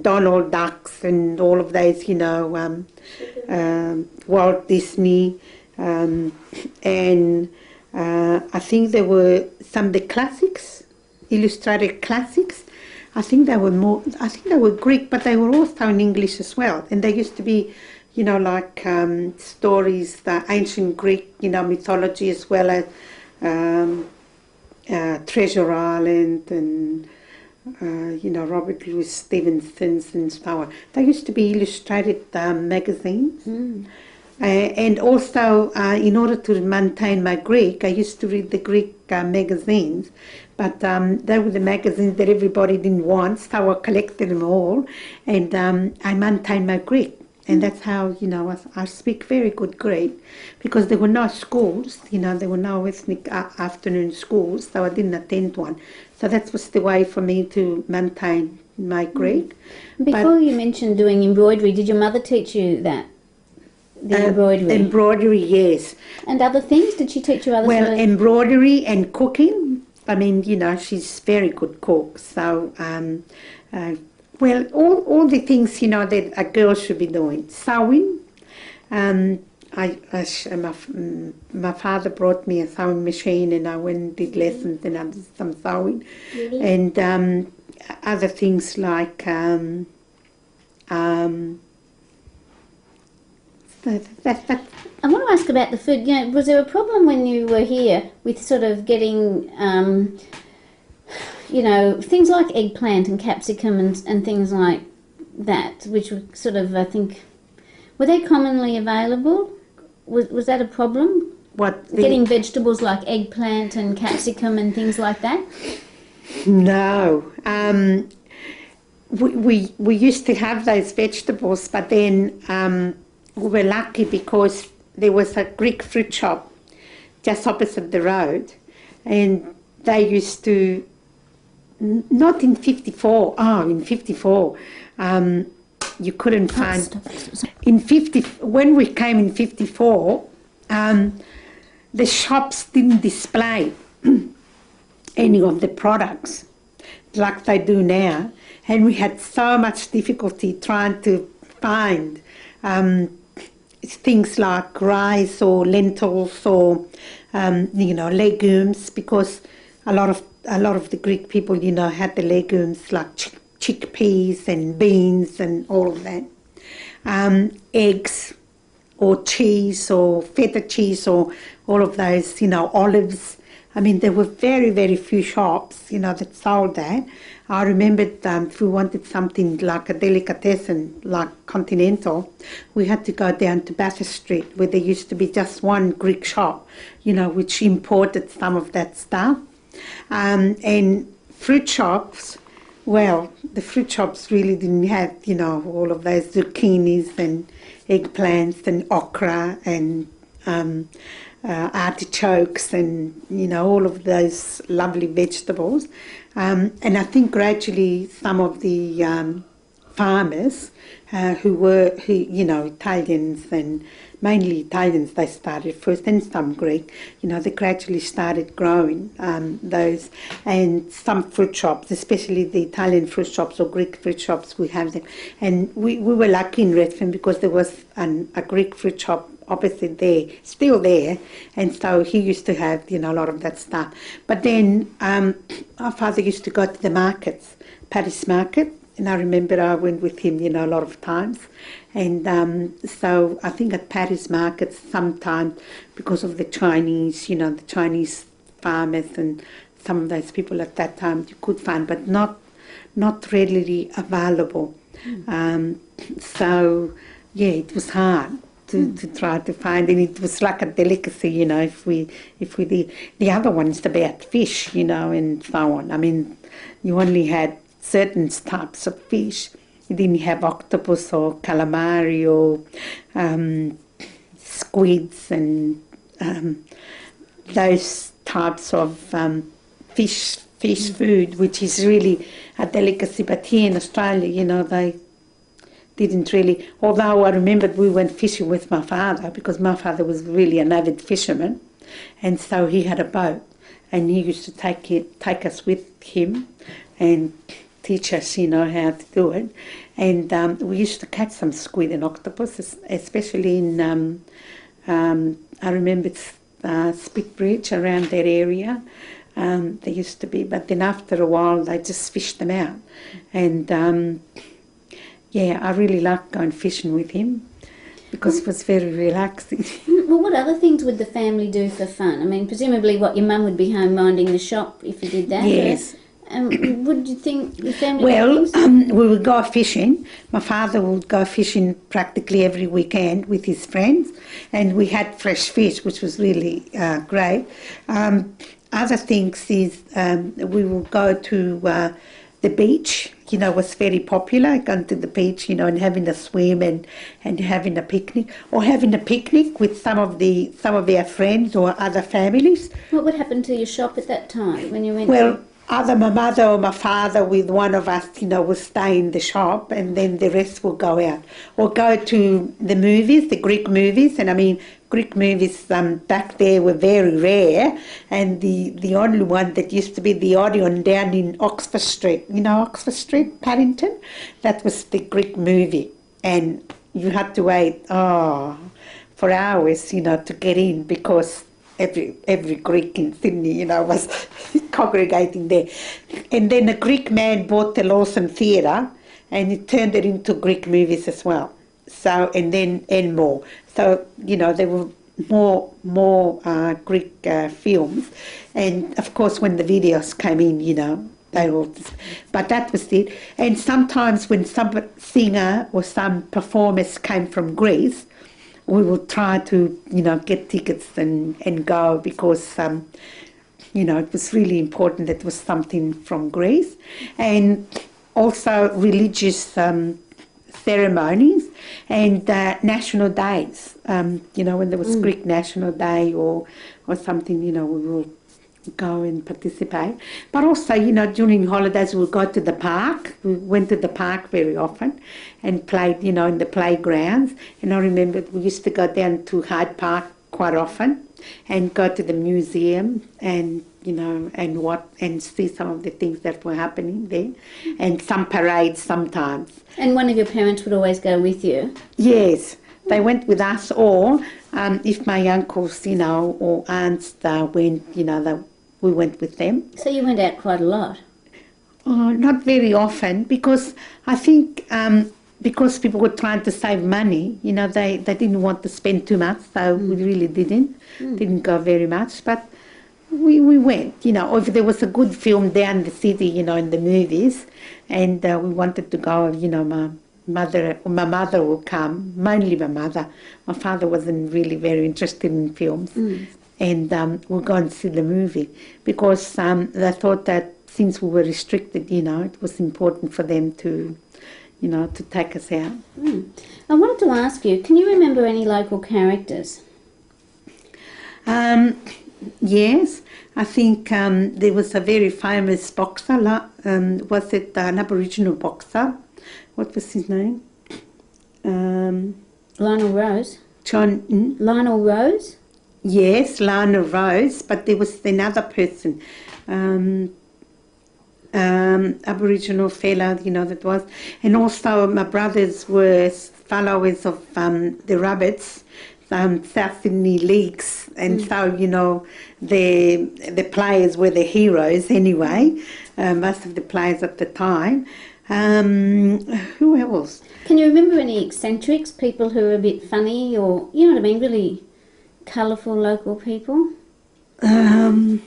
Donald Ducks and all of those, Walt Disney, and I think there were some of the classics, illustrated classics. I think they were Greek, but they were also in English as well. And they used to be, like stories, the ancient Greek, mythology, as well as Treasure Island and, Robert Louis Stevenson's and so on. They used to be illustrated magazines. And also, in order to maintain my Greek, I used to read the Greek magazines, but they were the magazines that everybody didn't want, so I collected them all, and I maintained my Greek. And that's how, I speak very good Greek, because there were no schools, there were no ethnic afternoon schools, so I didn't attend one. So that was the way for me to maintain my Greek. Before you mentioned doing embroidery, did your mother teach you that? The embroidery? Embroidery, yes. And other things? Did she teach you other things? Well, embroidery and cooking. I mean, she's very good cook. So, all the things, that a girl should be doing. Sewing. My father brought me a sewing machine, and I went and did lessons and I did some sewing. Really? And other things like... I want to ask about the food. Was there a problem when you were here with sort of getting, things like eggplant and capsicum and things like that, which were sort of, I think, were they commonly available? Was that a problem? Getting vegetables like eggplant and capsicum and things like that? No. We used to have those vegetables, but then... we were lucky because there was a Greek fruit shop just opposite the road, and they used to, not in 54, in 54, you couldn't find, when we came in 54, the shops didn't display any of the products like they do now, and we had so much difficulty trying to find things like rice or lentils or legumes, because a lot of the Greek people had the legumes like chickpeas and beans and all of that, eggs or cheese or feta cheese or all of those, olives. I mean, there were very, very few shops, that sold that. I remembered if we wanted something like a delicatessen, like continental, we had to go down to Bathurst Street, where there used to be just one Greek shop, which imported some of that stuff. And fruit shops, well, the fruit shops really didn't have, all of those zucchinis and eggplants and okra and artichokes and, you know, all of those lovely vegetables. And I think gradually some of the farmers who, you know, Italians, and mainly Italians, they started first, and some Greek, you know, they gradually started growing those. And some fruit shops, especially the Italian fruit shops or Greek fruit shops, we have them. And we were lucky in Redfern because there was a Greek fruit shop opposite there, still there, and so he used to have, you know, a lot of that stuff. But then our father used to go to the markets, Paris market, and I remember I went with him, you know, a lot of times. And so I think at Paris markets sometimes, because of the Chinese, you know, the Chinese farmers and some of those people at that time you could find, but not readily available. So yeah, it was hard to try to find, and it was like a delicacy, you know, if we did. The other one is about fish, you know, and so on. I mean, you only had certain types of fish. You didn't have octopus or calamari or squids and those types of fish food, which is really a delicacy. But here in Australia, you know, they didn't really, although I remembered we went fishing with my father, because my father was really an avid fisherman, and so he had a boat, and he used to take us with him and teach us, you know, how to do it. And we used to catch some squid and octopus, especially in, I remember Spitbridge, around that area. They used to be, but then after a while they just fished them out. And yeah, I really liked going fishing with him because it was very relaxing. Well, what other things would the family do for fun? I mean, presumably your mum would be home minding the shop if you did that. Yes. Would you think the family... Well, we would go fishing. My father would go fishing practically every weekend with his friends, and we had fresh fish, which was really great. Other things is we would go to the beach, you know, was very popular, going to the beach, you know, and having a swim and having a picnic, or having a picnic with some of our friends or other families. What would happen to your shop at that time when you went? Well, either my mother or my father with one of us, you know, would stay in the shop, and then the rest will go out or go to the movies, the Greek movies. And I mean, Greek movies back there were very rare, and the only one that used to be the Odeon down in Oxford Street, you know, Oxford Street, Paddington, that was the Greek movie, and you had to wait for hours, you know, to get in, because every Greek in Sydney, you know, was congregating there. And then a Greek man bought the Lawson Theatre, and he turned it into Greek movies as well. So, and more. So, you know, there were more Greek films. And of course, when the videos came in, you know, they were, but that was it. And sometimes when some singer or some performers came from Greece, we would try to, you know, get tickets and go, because, you know, it was really important that it was something from Greece. And also religious ceremonies and national days. You know, when there was Greek National Day or something, you know, we will go and participate. But also, you know, during holidays we'll go to the park. We went to the park very often and played, you know, in the playgrounds. And I remember we used to go down to Hyde Park quite often and go to the museum and, you know, and see some of the things that were happening there, and some parades sometimes. And one of your parents would always go with you? Yes, they went with us, or if my uncles, you know, or aunts went, you know, we went with them. So you went out quite a lot? Not very often, because I think because people were trying to save money, you know, they didn't want to spend too much, so we really didn't go very much. But we went, you know, or if there was a good film down the city, you know, in the movies, and we wanted to go, you know, my mother would come, mainly my mother. My father wasn't really very interested in films. And we'll go and see the movie, because they thought that since we were restricted, you know, it was important for them to, you know, to take us out. I wanted to ask you, can you remember any local characters? Yes, I think there was a very famous boxer, was it an Aboriginal boxer? What was his name? Lionel Rose. Lionel Rose? Yes, Lionel Rose, but there was another person, Aboriginal fellow, that was. And also my brothers were followers of the Rabbits, South Sydney Leagues, and so, the players were the heroes anyway, most of the players at the time. Who else? Can you remember any eccentrics, people who were a bit funny or, really colourful local people? Were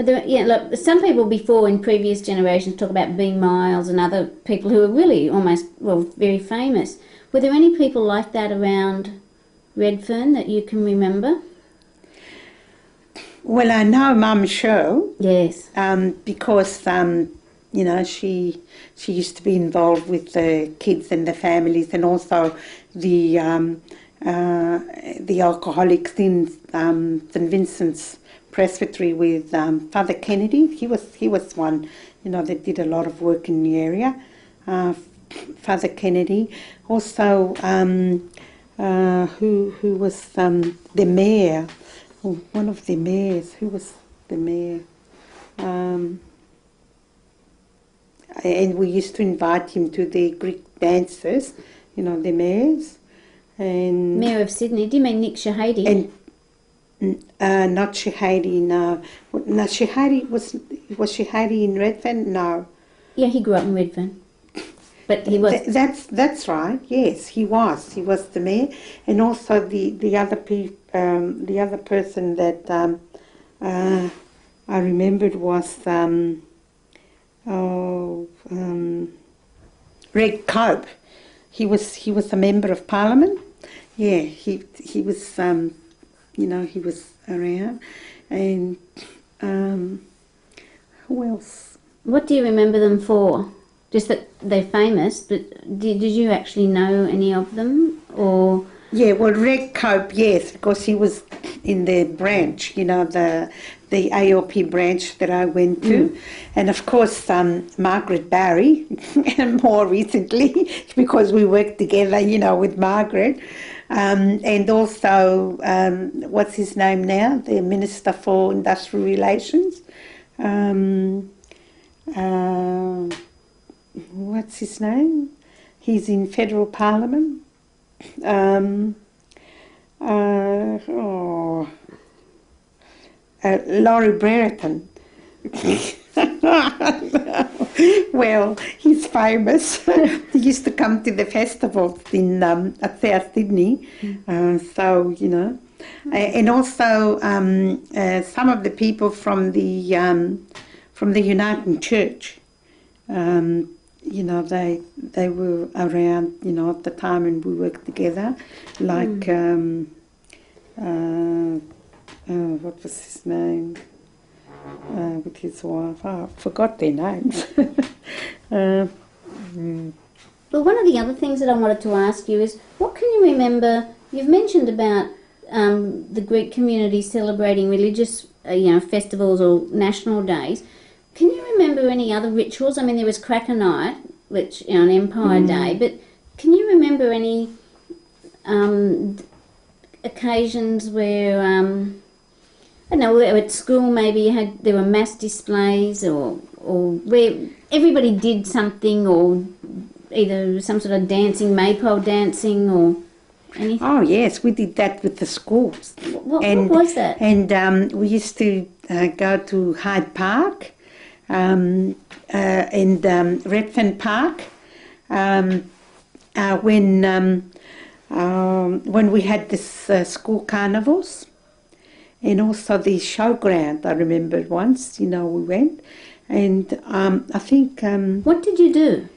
there, some people before in previous generations talk about Bean Miles and other people who were really very famous. Were there any people like that around Redfern that you can remember? Well, I know Mum Show. Yes. Because, she used to be involved with the kids and the families, and also the alcoholics in St Vincent's Presbytery with Father Kennedy. He was one, that did a lot of work in the area. Father Kennedy. Also, who was the mayor? One of the mayors. Who was the mayor? And we used to invite him to the Greek dances, the mayors. And Mayor of Sydney. Do you mean Nick Shahady? And not Shahady, no. No, Shahady was Shahady in Redfern? No. Yeah, he grew up in Redfern. But he was. That's right. Yes, he was. He was the mayor, and also the other person that I remembered was Red Cope. He was a member of Parliament. Yeah, he was. He was around, and who else? What do you remember them for? Just that they're famous, but did you actually know any of them, or? Yeah, well, Red Cope, yes, because he was in the branch, the ALP branch that I went to. And of course, Margaret Barry, and more recently, because we worked together, with Margaret. And also, what's his name now? The Minister for Industrial Relations. What's his name? He's in federal parliament. Laurie Brereton. Well, he's famous. He used to come to the festivals in at South Sydney. And also some of the people from the Uniting Church. They were around, at the time, and we worked together. Like, what was his name? With his wife. I forgot their names. Well, one of the other things that I wanted to ask you is, what can you remember? You've mentioned about the Greek community celebrating religious, festivals or national days. Can you remember any other rituals? I mean, there was Cracker Night, which on Empire Day, but can you remember any occasions where, I don't know, at school maybe there were mass displays or where everybody did something, or either some sort of dancing, maypole dancing or anything? Oh yes, we did that with the schools. What was that? And we used to go to Hyde Park and Redfern Park when we had this school carnivals, and also the showground. I remember once, we went, and I think. What did you do?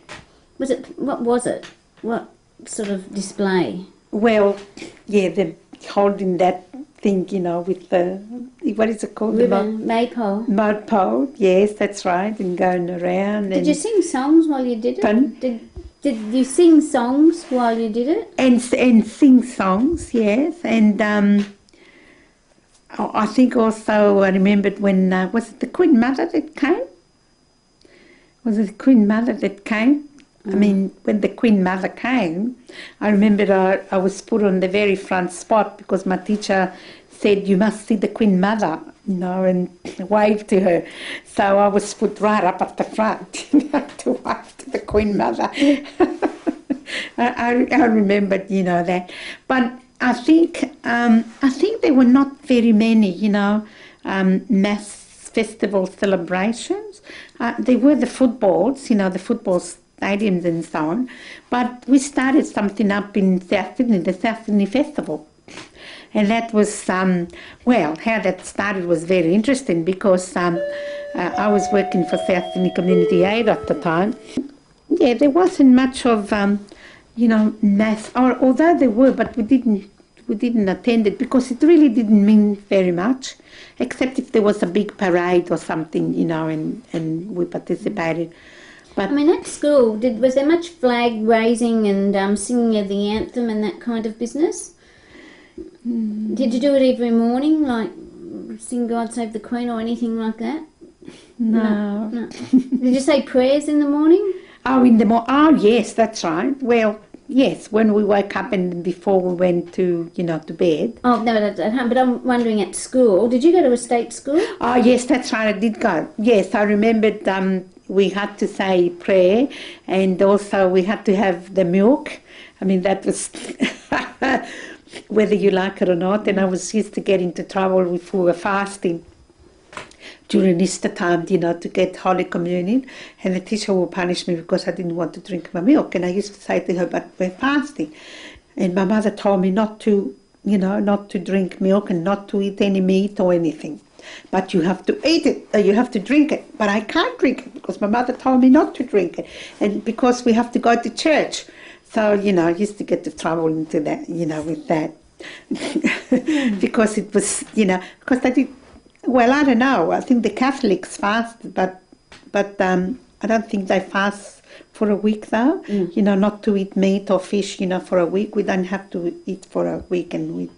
What was it? What sort of display? Well, yeah, the holding that thing, with the, what is it called? Ribbon, maypole. Maypole, yes, that's right, and going around. Did you sing songs while you did it? Pardon? Did you sing songs while you did it? And sing songs, yes, and I think also I remembered when, was it the Queen Mother that came? Was it the Queen Mother that came? I mean, when the Queen Mother came, I remembered I was put on the very front spot because my teacher said, you must see the Queen Mother, you know, and wave to her. So I was put right up at the front, you know, to wave to the Queen Mother. I remembered, you know, that. But I think there were not very many, you know, mass festival celebrations. There were the footballs, you know, the football stadiums and so on. But we started something up in South Sydney, the South Sydney Festival. And that was, well, how that started was very interesting because I was working for South Sydney Community Aid at the time. Yeah, there wasn't much of, you know, mass, although there were, but we didn't attend it because it really didn't mean very much, except if there was a big parade or something, you know, and we participated. But I mean, at school, was there much flag raising and singing of the anthem and that kind of business? Did you do it every morning, like sing God Save the Queen or anything like that? No. Did you say prayers in the morning? Oh, yes, that's right. Well, yes, when we woke up and before we went to, you know, to bed. Oh, no, that's at home, but I'm wondering at school. Did you go to a state school? Oh, yes, that's right, I did go. Yes, I remembered we had to say prayer and also we had to have the milk. I mean, that was whether you like it or not. And I was used to get into trouble if we were fasting during Easter time, you know, to get Holy Communion. And the teacher would punish me because I didn't want to drink my milk. And I used to say to her, but we're fasting. And my mother told me not to, you know, not to drink milk and not to eat any meat or anything. But you have to eat it, or you have to drink it. But I can't drink it because my mother told me not to drink it. And because we have to go to church. So, you know, I used to get into trouble into that, you know, with that. Because it was, you know, because I did, well, I don't know. I think the Catholics fast, but I don't think they fast for a week though. You know, not to eat meat or fish, you know, for a week. We don't have to eat for a week, and we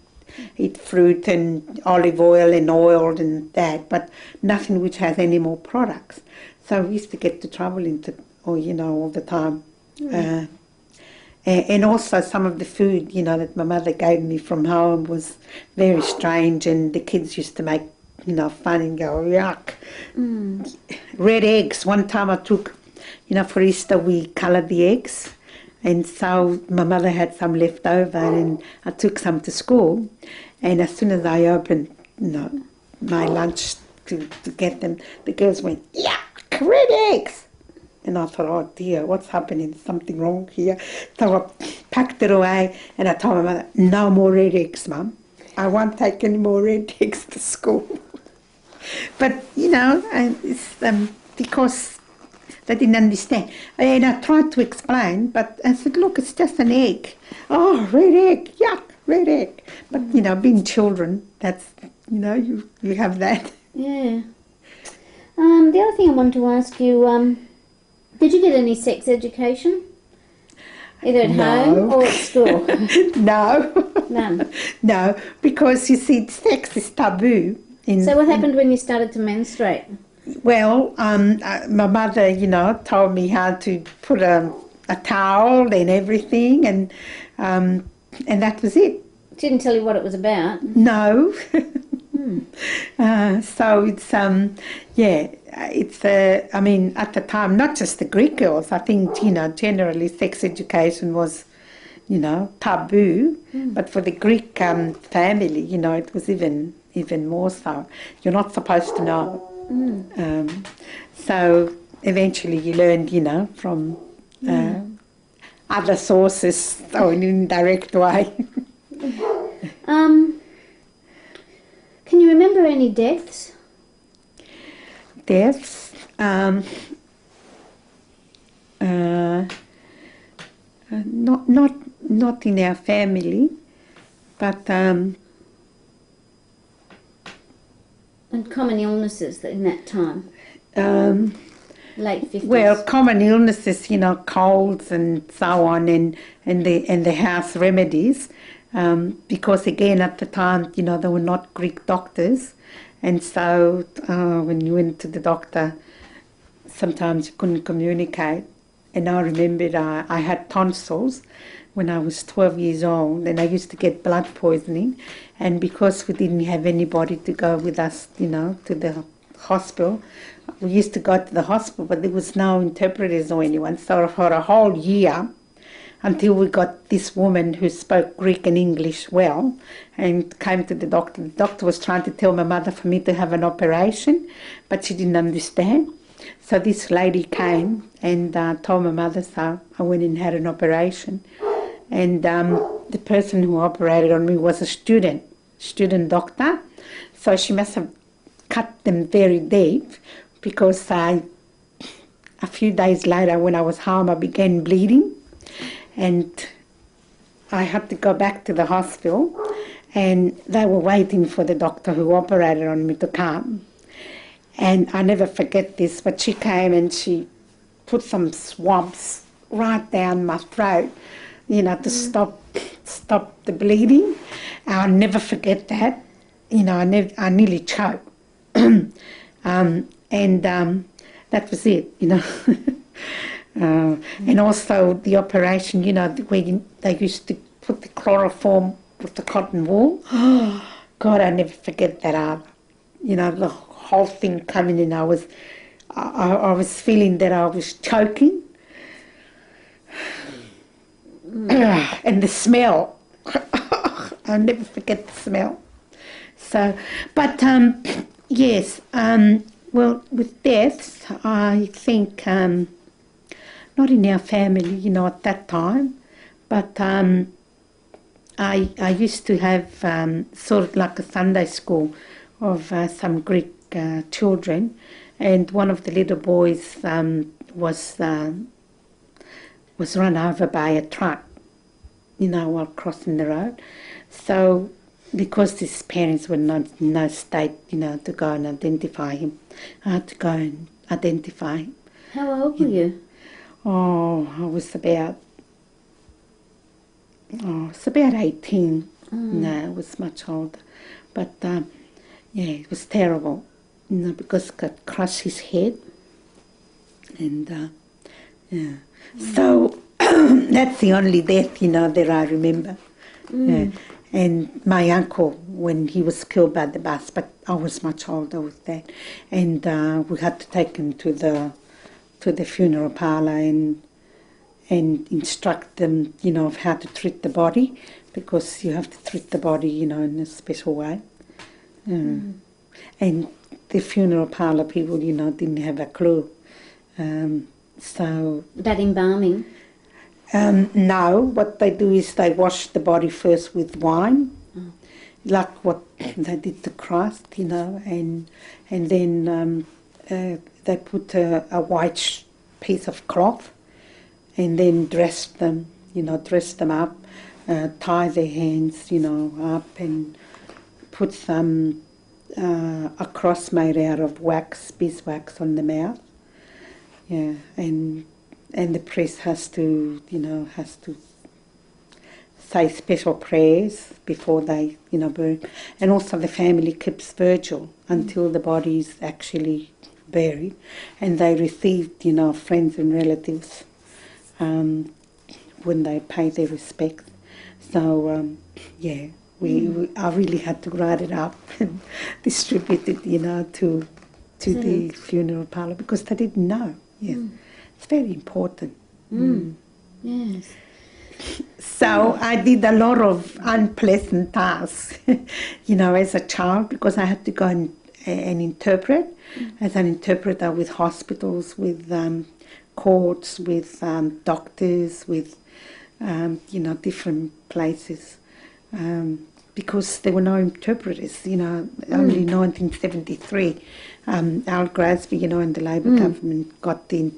eat fruit and olive oil and that, but nothing which has any more products. So we used to get to trouble into, or you know, all the time. And also some of the food, you know, that my mother gave me from home was very strange, and the kids used to make, you know, fun and go, yuck. Red eggs. One time I took, you know, for Easter we coloured the eggs, and so my mother had some left over and I took some to school, and as soon as I opened, you know, my lunch to get them, the girls went, yuck, red eggs. And I thought, oh dear, what's happening? Something wrong here. So I packed it away and I told my mother, no more red eggs, Mum. I won't take any more red eggs to school. But, you know, it's because they didn't understand. And I tried to explain, but I said, look, it's just an egg. Oh, red egg, yuck, red egg. But, you know, being children, that's, you know, you have that. Yeah. The other thing I wanted to ask you, did you get any sex education? Either at home or at school? No. None? No, because you see, sex is taboo. So what happened when you started to menstruate? Well, my mother, you know, told me how to put a towel and everything, and that was it. She didn't tell you what it was about? No. So it's, yeah, it's, I mean, at the time, not just the Greek girls, I think, you know, generally sex education was, you know, taboo, but for the Greek family, you know, it was even more so. You're not supposed to know. So eventually you learned, you know, from other sources, or in an indirect way. Can you remember any deaths? Deaths? Not in our family, but And common illnesses in that time? Late 50s? Well, common illnesses, you know, colds and so on, and the house remedies. because again at the time, you know, there were not Greek doctors, and so when you went to the doctor, sometimes you couldn't communicate. And I remembered I had tonsils when I was 12 years old, and I used to get blood poisoning, and because we didn't have anybody to go with us, you know, to the hospital, we used to go to the hospital, but there was no interpreters or anyone. So for a whole year, until we got this woman who spoke Greek and English well and came to the doctor. The doctor was trying to tell my mother for me to have an operation, but she didn't understand. So this lady came and told my mother, so I went and had an operation. And the person who operated on me was a student doctor. So she must have cut them very deep, because a few days later when I was home I began bleeding. And I had to go back to the hospital, and they were waiting for the doctor who operated on me to come. And I never forget this, but she came and she put some swabs right down my throat, you know, to stop the bleeding. I'll never forget that. You know, I nearly choked. That was it, you know. And also the operation, you know, where they used to put the chloroform with the cotton wool. God, I never forget that either. You know, the whole thing coming in, I was feeling that I was choking. And the smell, I'll never forget the smell. So, but yes, well, with deaths, I think, not in our family, you know, at that time, but I used to have sort of like a Sunday school of some Greek children, and one of the little boys was run over by a truck, you know, while crossing the road. So because his parents were not in no state, you know, to go and identify him, I had to go and identify him. How old were you? Oh, I was about 18. No, I was much older. But, yeah, it was terrible, you know, because it could crush his head. And, yeah. So that's the only death, you know, that I remember. And my uncle, when he was killed by the bus, but I was much older with that. And we had to take him to the funeral parlour and instruct them, you know, of how to treat the body, because you have to treat the body, you know, in a special way. And the funeral parlour people, you know, didn't have a clue. So That embalming? no, what they do is they wash the body first with wine, like what they did to Christ, you know, and then they put a white piece of cloth and then dress them up, tie their hands, you know, up, and put some a cross made out of wax, beeswax, on the mouth. Yeah, and the priest has to say special prayers before they, you know, bury. And also the family keeps vigil until the body is actually buried, and they received, you know, friends and relatives when they pay their respect. So yeah, I really had to write it up and distribute it, you know, to the funeral parlour, because they didn't know. Yeah, it's very important. Yes. So I did a lot of unpleasant tasks, you know, as a child, because I had to go and interpret as an interpreter with hospitals, with courts, with doctors, with, you know, different places, because there were no interpreters, you know. Only in 1973, Al Grassby, you know, and the Labor government got the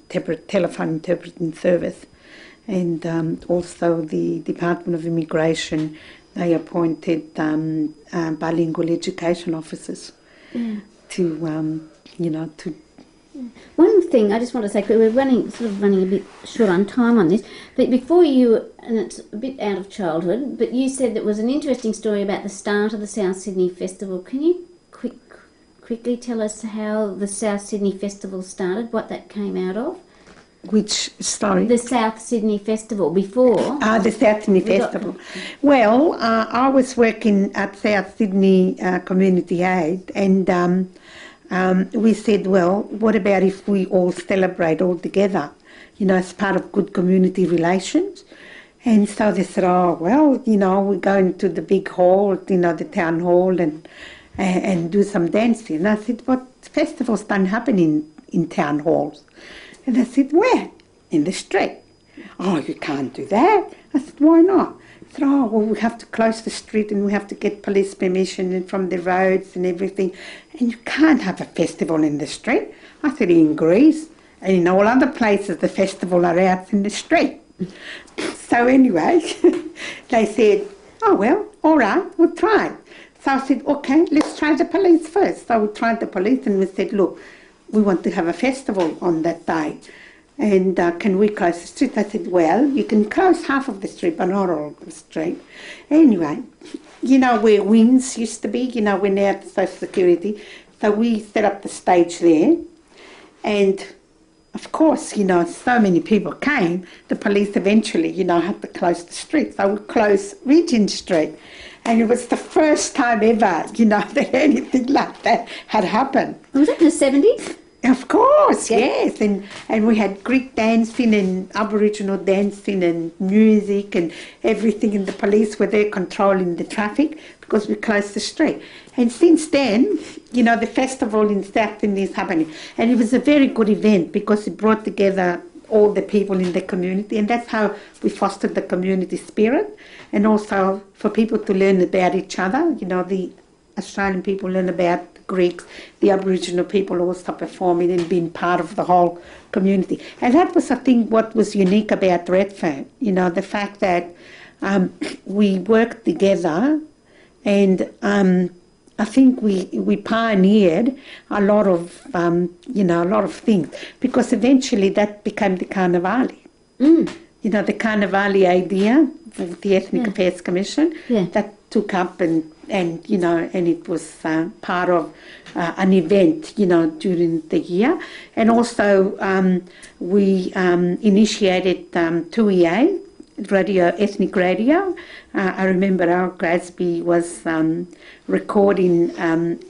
telephone interpreting service. And also the Department of Immigration, they appointed bilingual education officers to, you know, One thing I just want to say, 'cause we're running a bit short on time on this, but before you, and it's a bit out of childhood, but you said there was an interesting story about the start of the South Sydney Festival. Can you quickly tell us how the South Sydney Festival started, what that came out of? Which story? The South Sydney Festival before. The South Sydney Festival. Well, I was working at South Sydney Community Aid, and we said, well, what about if we all celebrate all together, you know, as part of good community relations? And so they said, oh, well, you know, we're going to the big hall, you know, the town hall, and do some dancing. And I said, what festivals don't happen in town halls? And I said, where? In the street. Oh, you can't do that. I said, why not? I said, oh, well, we have to close the street and we have to get police permission and from the roads and everything. And you can't have a festival in the street. I said, in Greece and in all other places, the festival are out in the street. So anyway, they said, oh, well, all right, we'll try it. So I said, okay, let's try the police first. So we tried the police and we said, look, we want to have a festival on that day. And can we close the street? I said, well, you can close half of the street, but not all of the street. Anyway, you know where Wings used to be, you know, we're now at Social Security. So we set up the stage there. And of course, you know, so many people came, the police eventually, you know, had to close the street. So we closed Regent Street. And it was the first time ever, you know, that anything like that had happened. Was it in the 70s? Of course, yes. And we had Greek dancing and Aboriginal dancing and music and everything, and the police were there controlling the traffic because we closed the street. And since then, you know, the festival in South Sydney is happening. And it was a very good event because it brought together all the people in the community, and that's how we fostered the community spirit, and also for people to learn about each other. You know, the Australian people learn about the Greeks, the Aboriginal people also performing and being part of the whole community. And that was, I think, what was unique about Redfern, you know, the fact that we worked together, and I think we pioneered a lot of, you know, a lot of things, because eventually that became the Carnivale. You know, the Carnivale idea with the Ethnic Affairs Commission, that took up and you know, and it was part of an event, you know, during the year. And also we initiated 2EA, radio, ethnic radio. I remember our Grassby was recording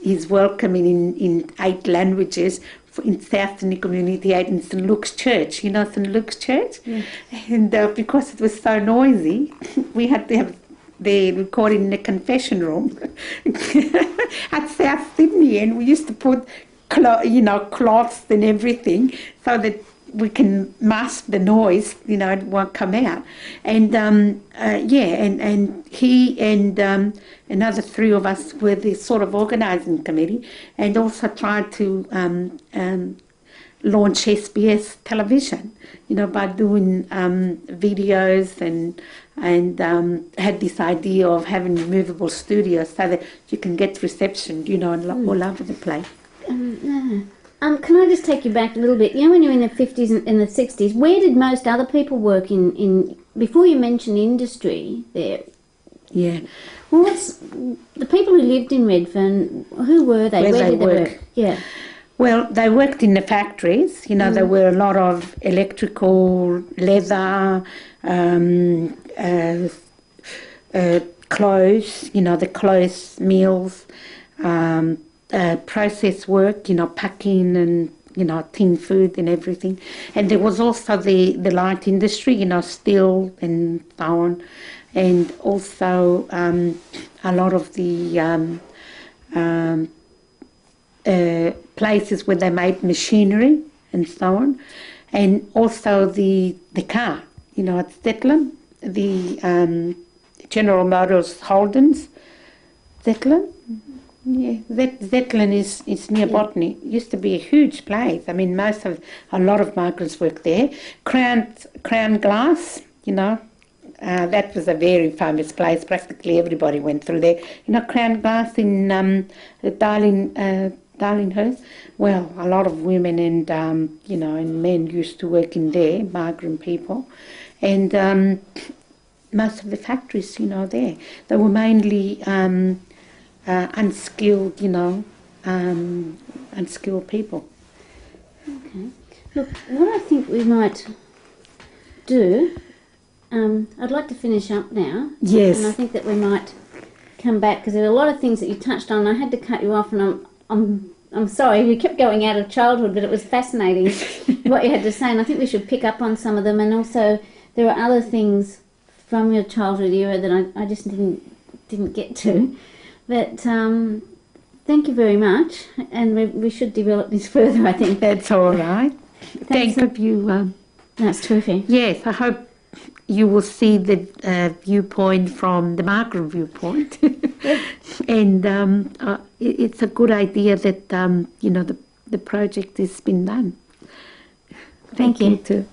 his welcoming in 8 languages in South Sydney Community Aid in St Luke's Church, you know, St Luke's Church? Yeah. And because it was so noisy, we had to have the recording in the confession room at South Sydney, and we used to put, you know, cloths and everything so that we can mask the noise, you know, it won't come out. And and he and another 3 of us were the sort of organising committee, and also tried to launch SBS television, you know, by doing videos, and had this idea of having movable studios so that you can get reception, you know, all over the place. Can I just take you back a little bit? You know, when you're in the 50s and the 60s, where did most other people work in before you mentioned industry there? Yeah. Well, what's the people who lived in Redfern, who were they? Where did they work? Yeah. Well, they worked in the factories. You know, there were a lot of electrical, leather, clothes, you know, the clothes mills, process work, you know, packing and, you know, tin food and everything. And there was also the light industry, you know, steel and so on. And also a lot of the places where they made machinery and so on. And also the car, you know, at Whitlam, the General Motors Holdens, Whitlam. Yeah, Whitlam is near Botany. It used to be a huge place. I mean, a lot of migrants work there. Crown Glass, you know, that was a very famous place. Practically everybody went through there. You know, Crown Glass in Darling, Darlinghurst. Well, a lot of women and and men used to work in there, migrant people, and most of the factories, there, they were mainly unskilled, unskilled people. Okay. Look, what I think we might do, I'd like to finish up now. Yes. And I think that we might come back because there are a lot of things that you touched on. I had to cut you off, and I'm sorry. We kept going out of childhood, but it was fascinating what you had to say, and I think we should pick up on some of them. And also, there are other things from your childhood era that I just didn't get to. But thank you very much, and we should develop this further, I think. That's all right. Thank you. That's terrific. Yes, I hope you will see the viewpoint from the migrant viewpoint. And it's a good idea that, the project has been done. Thank you too.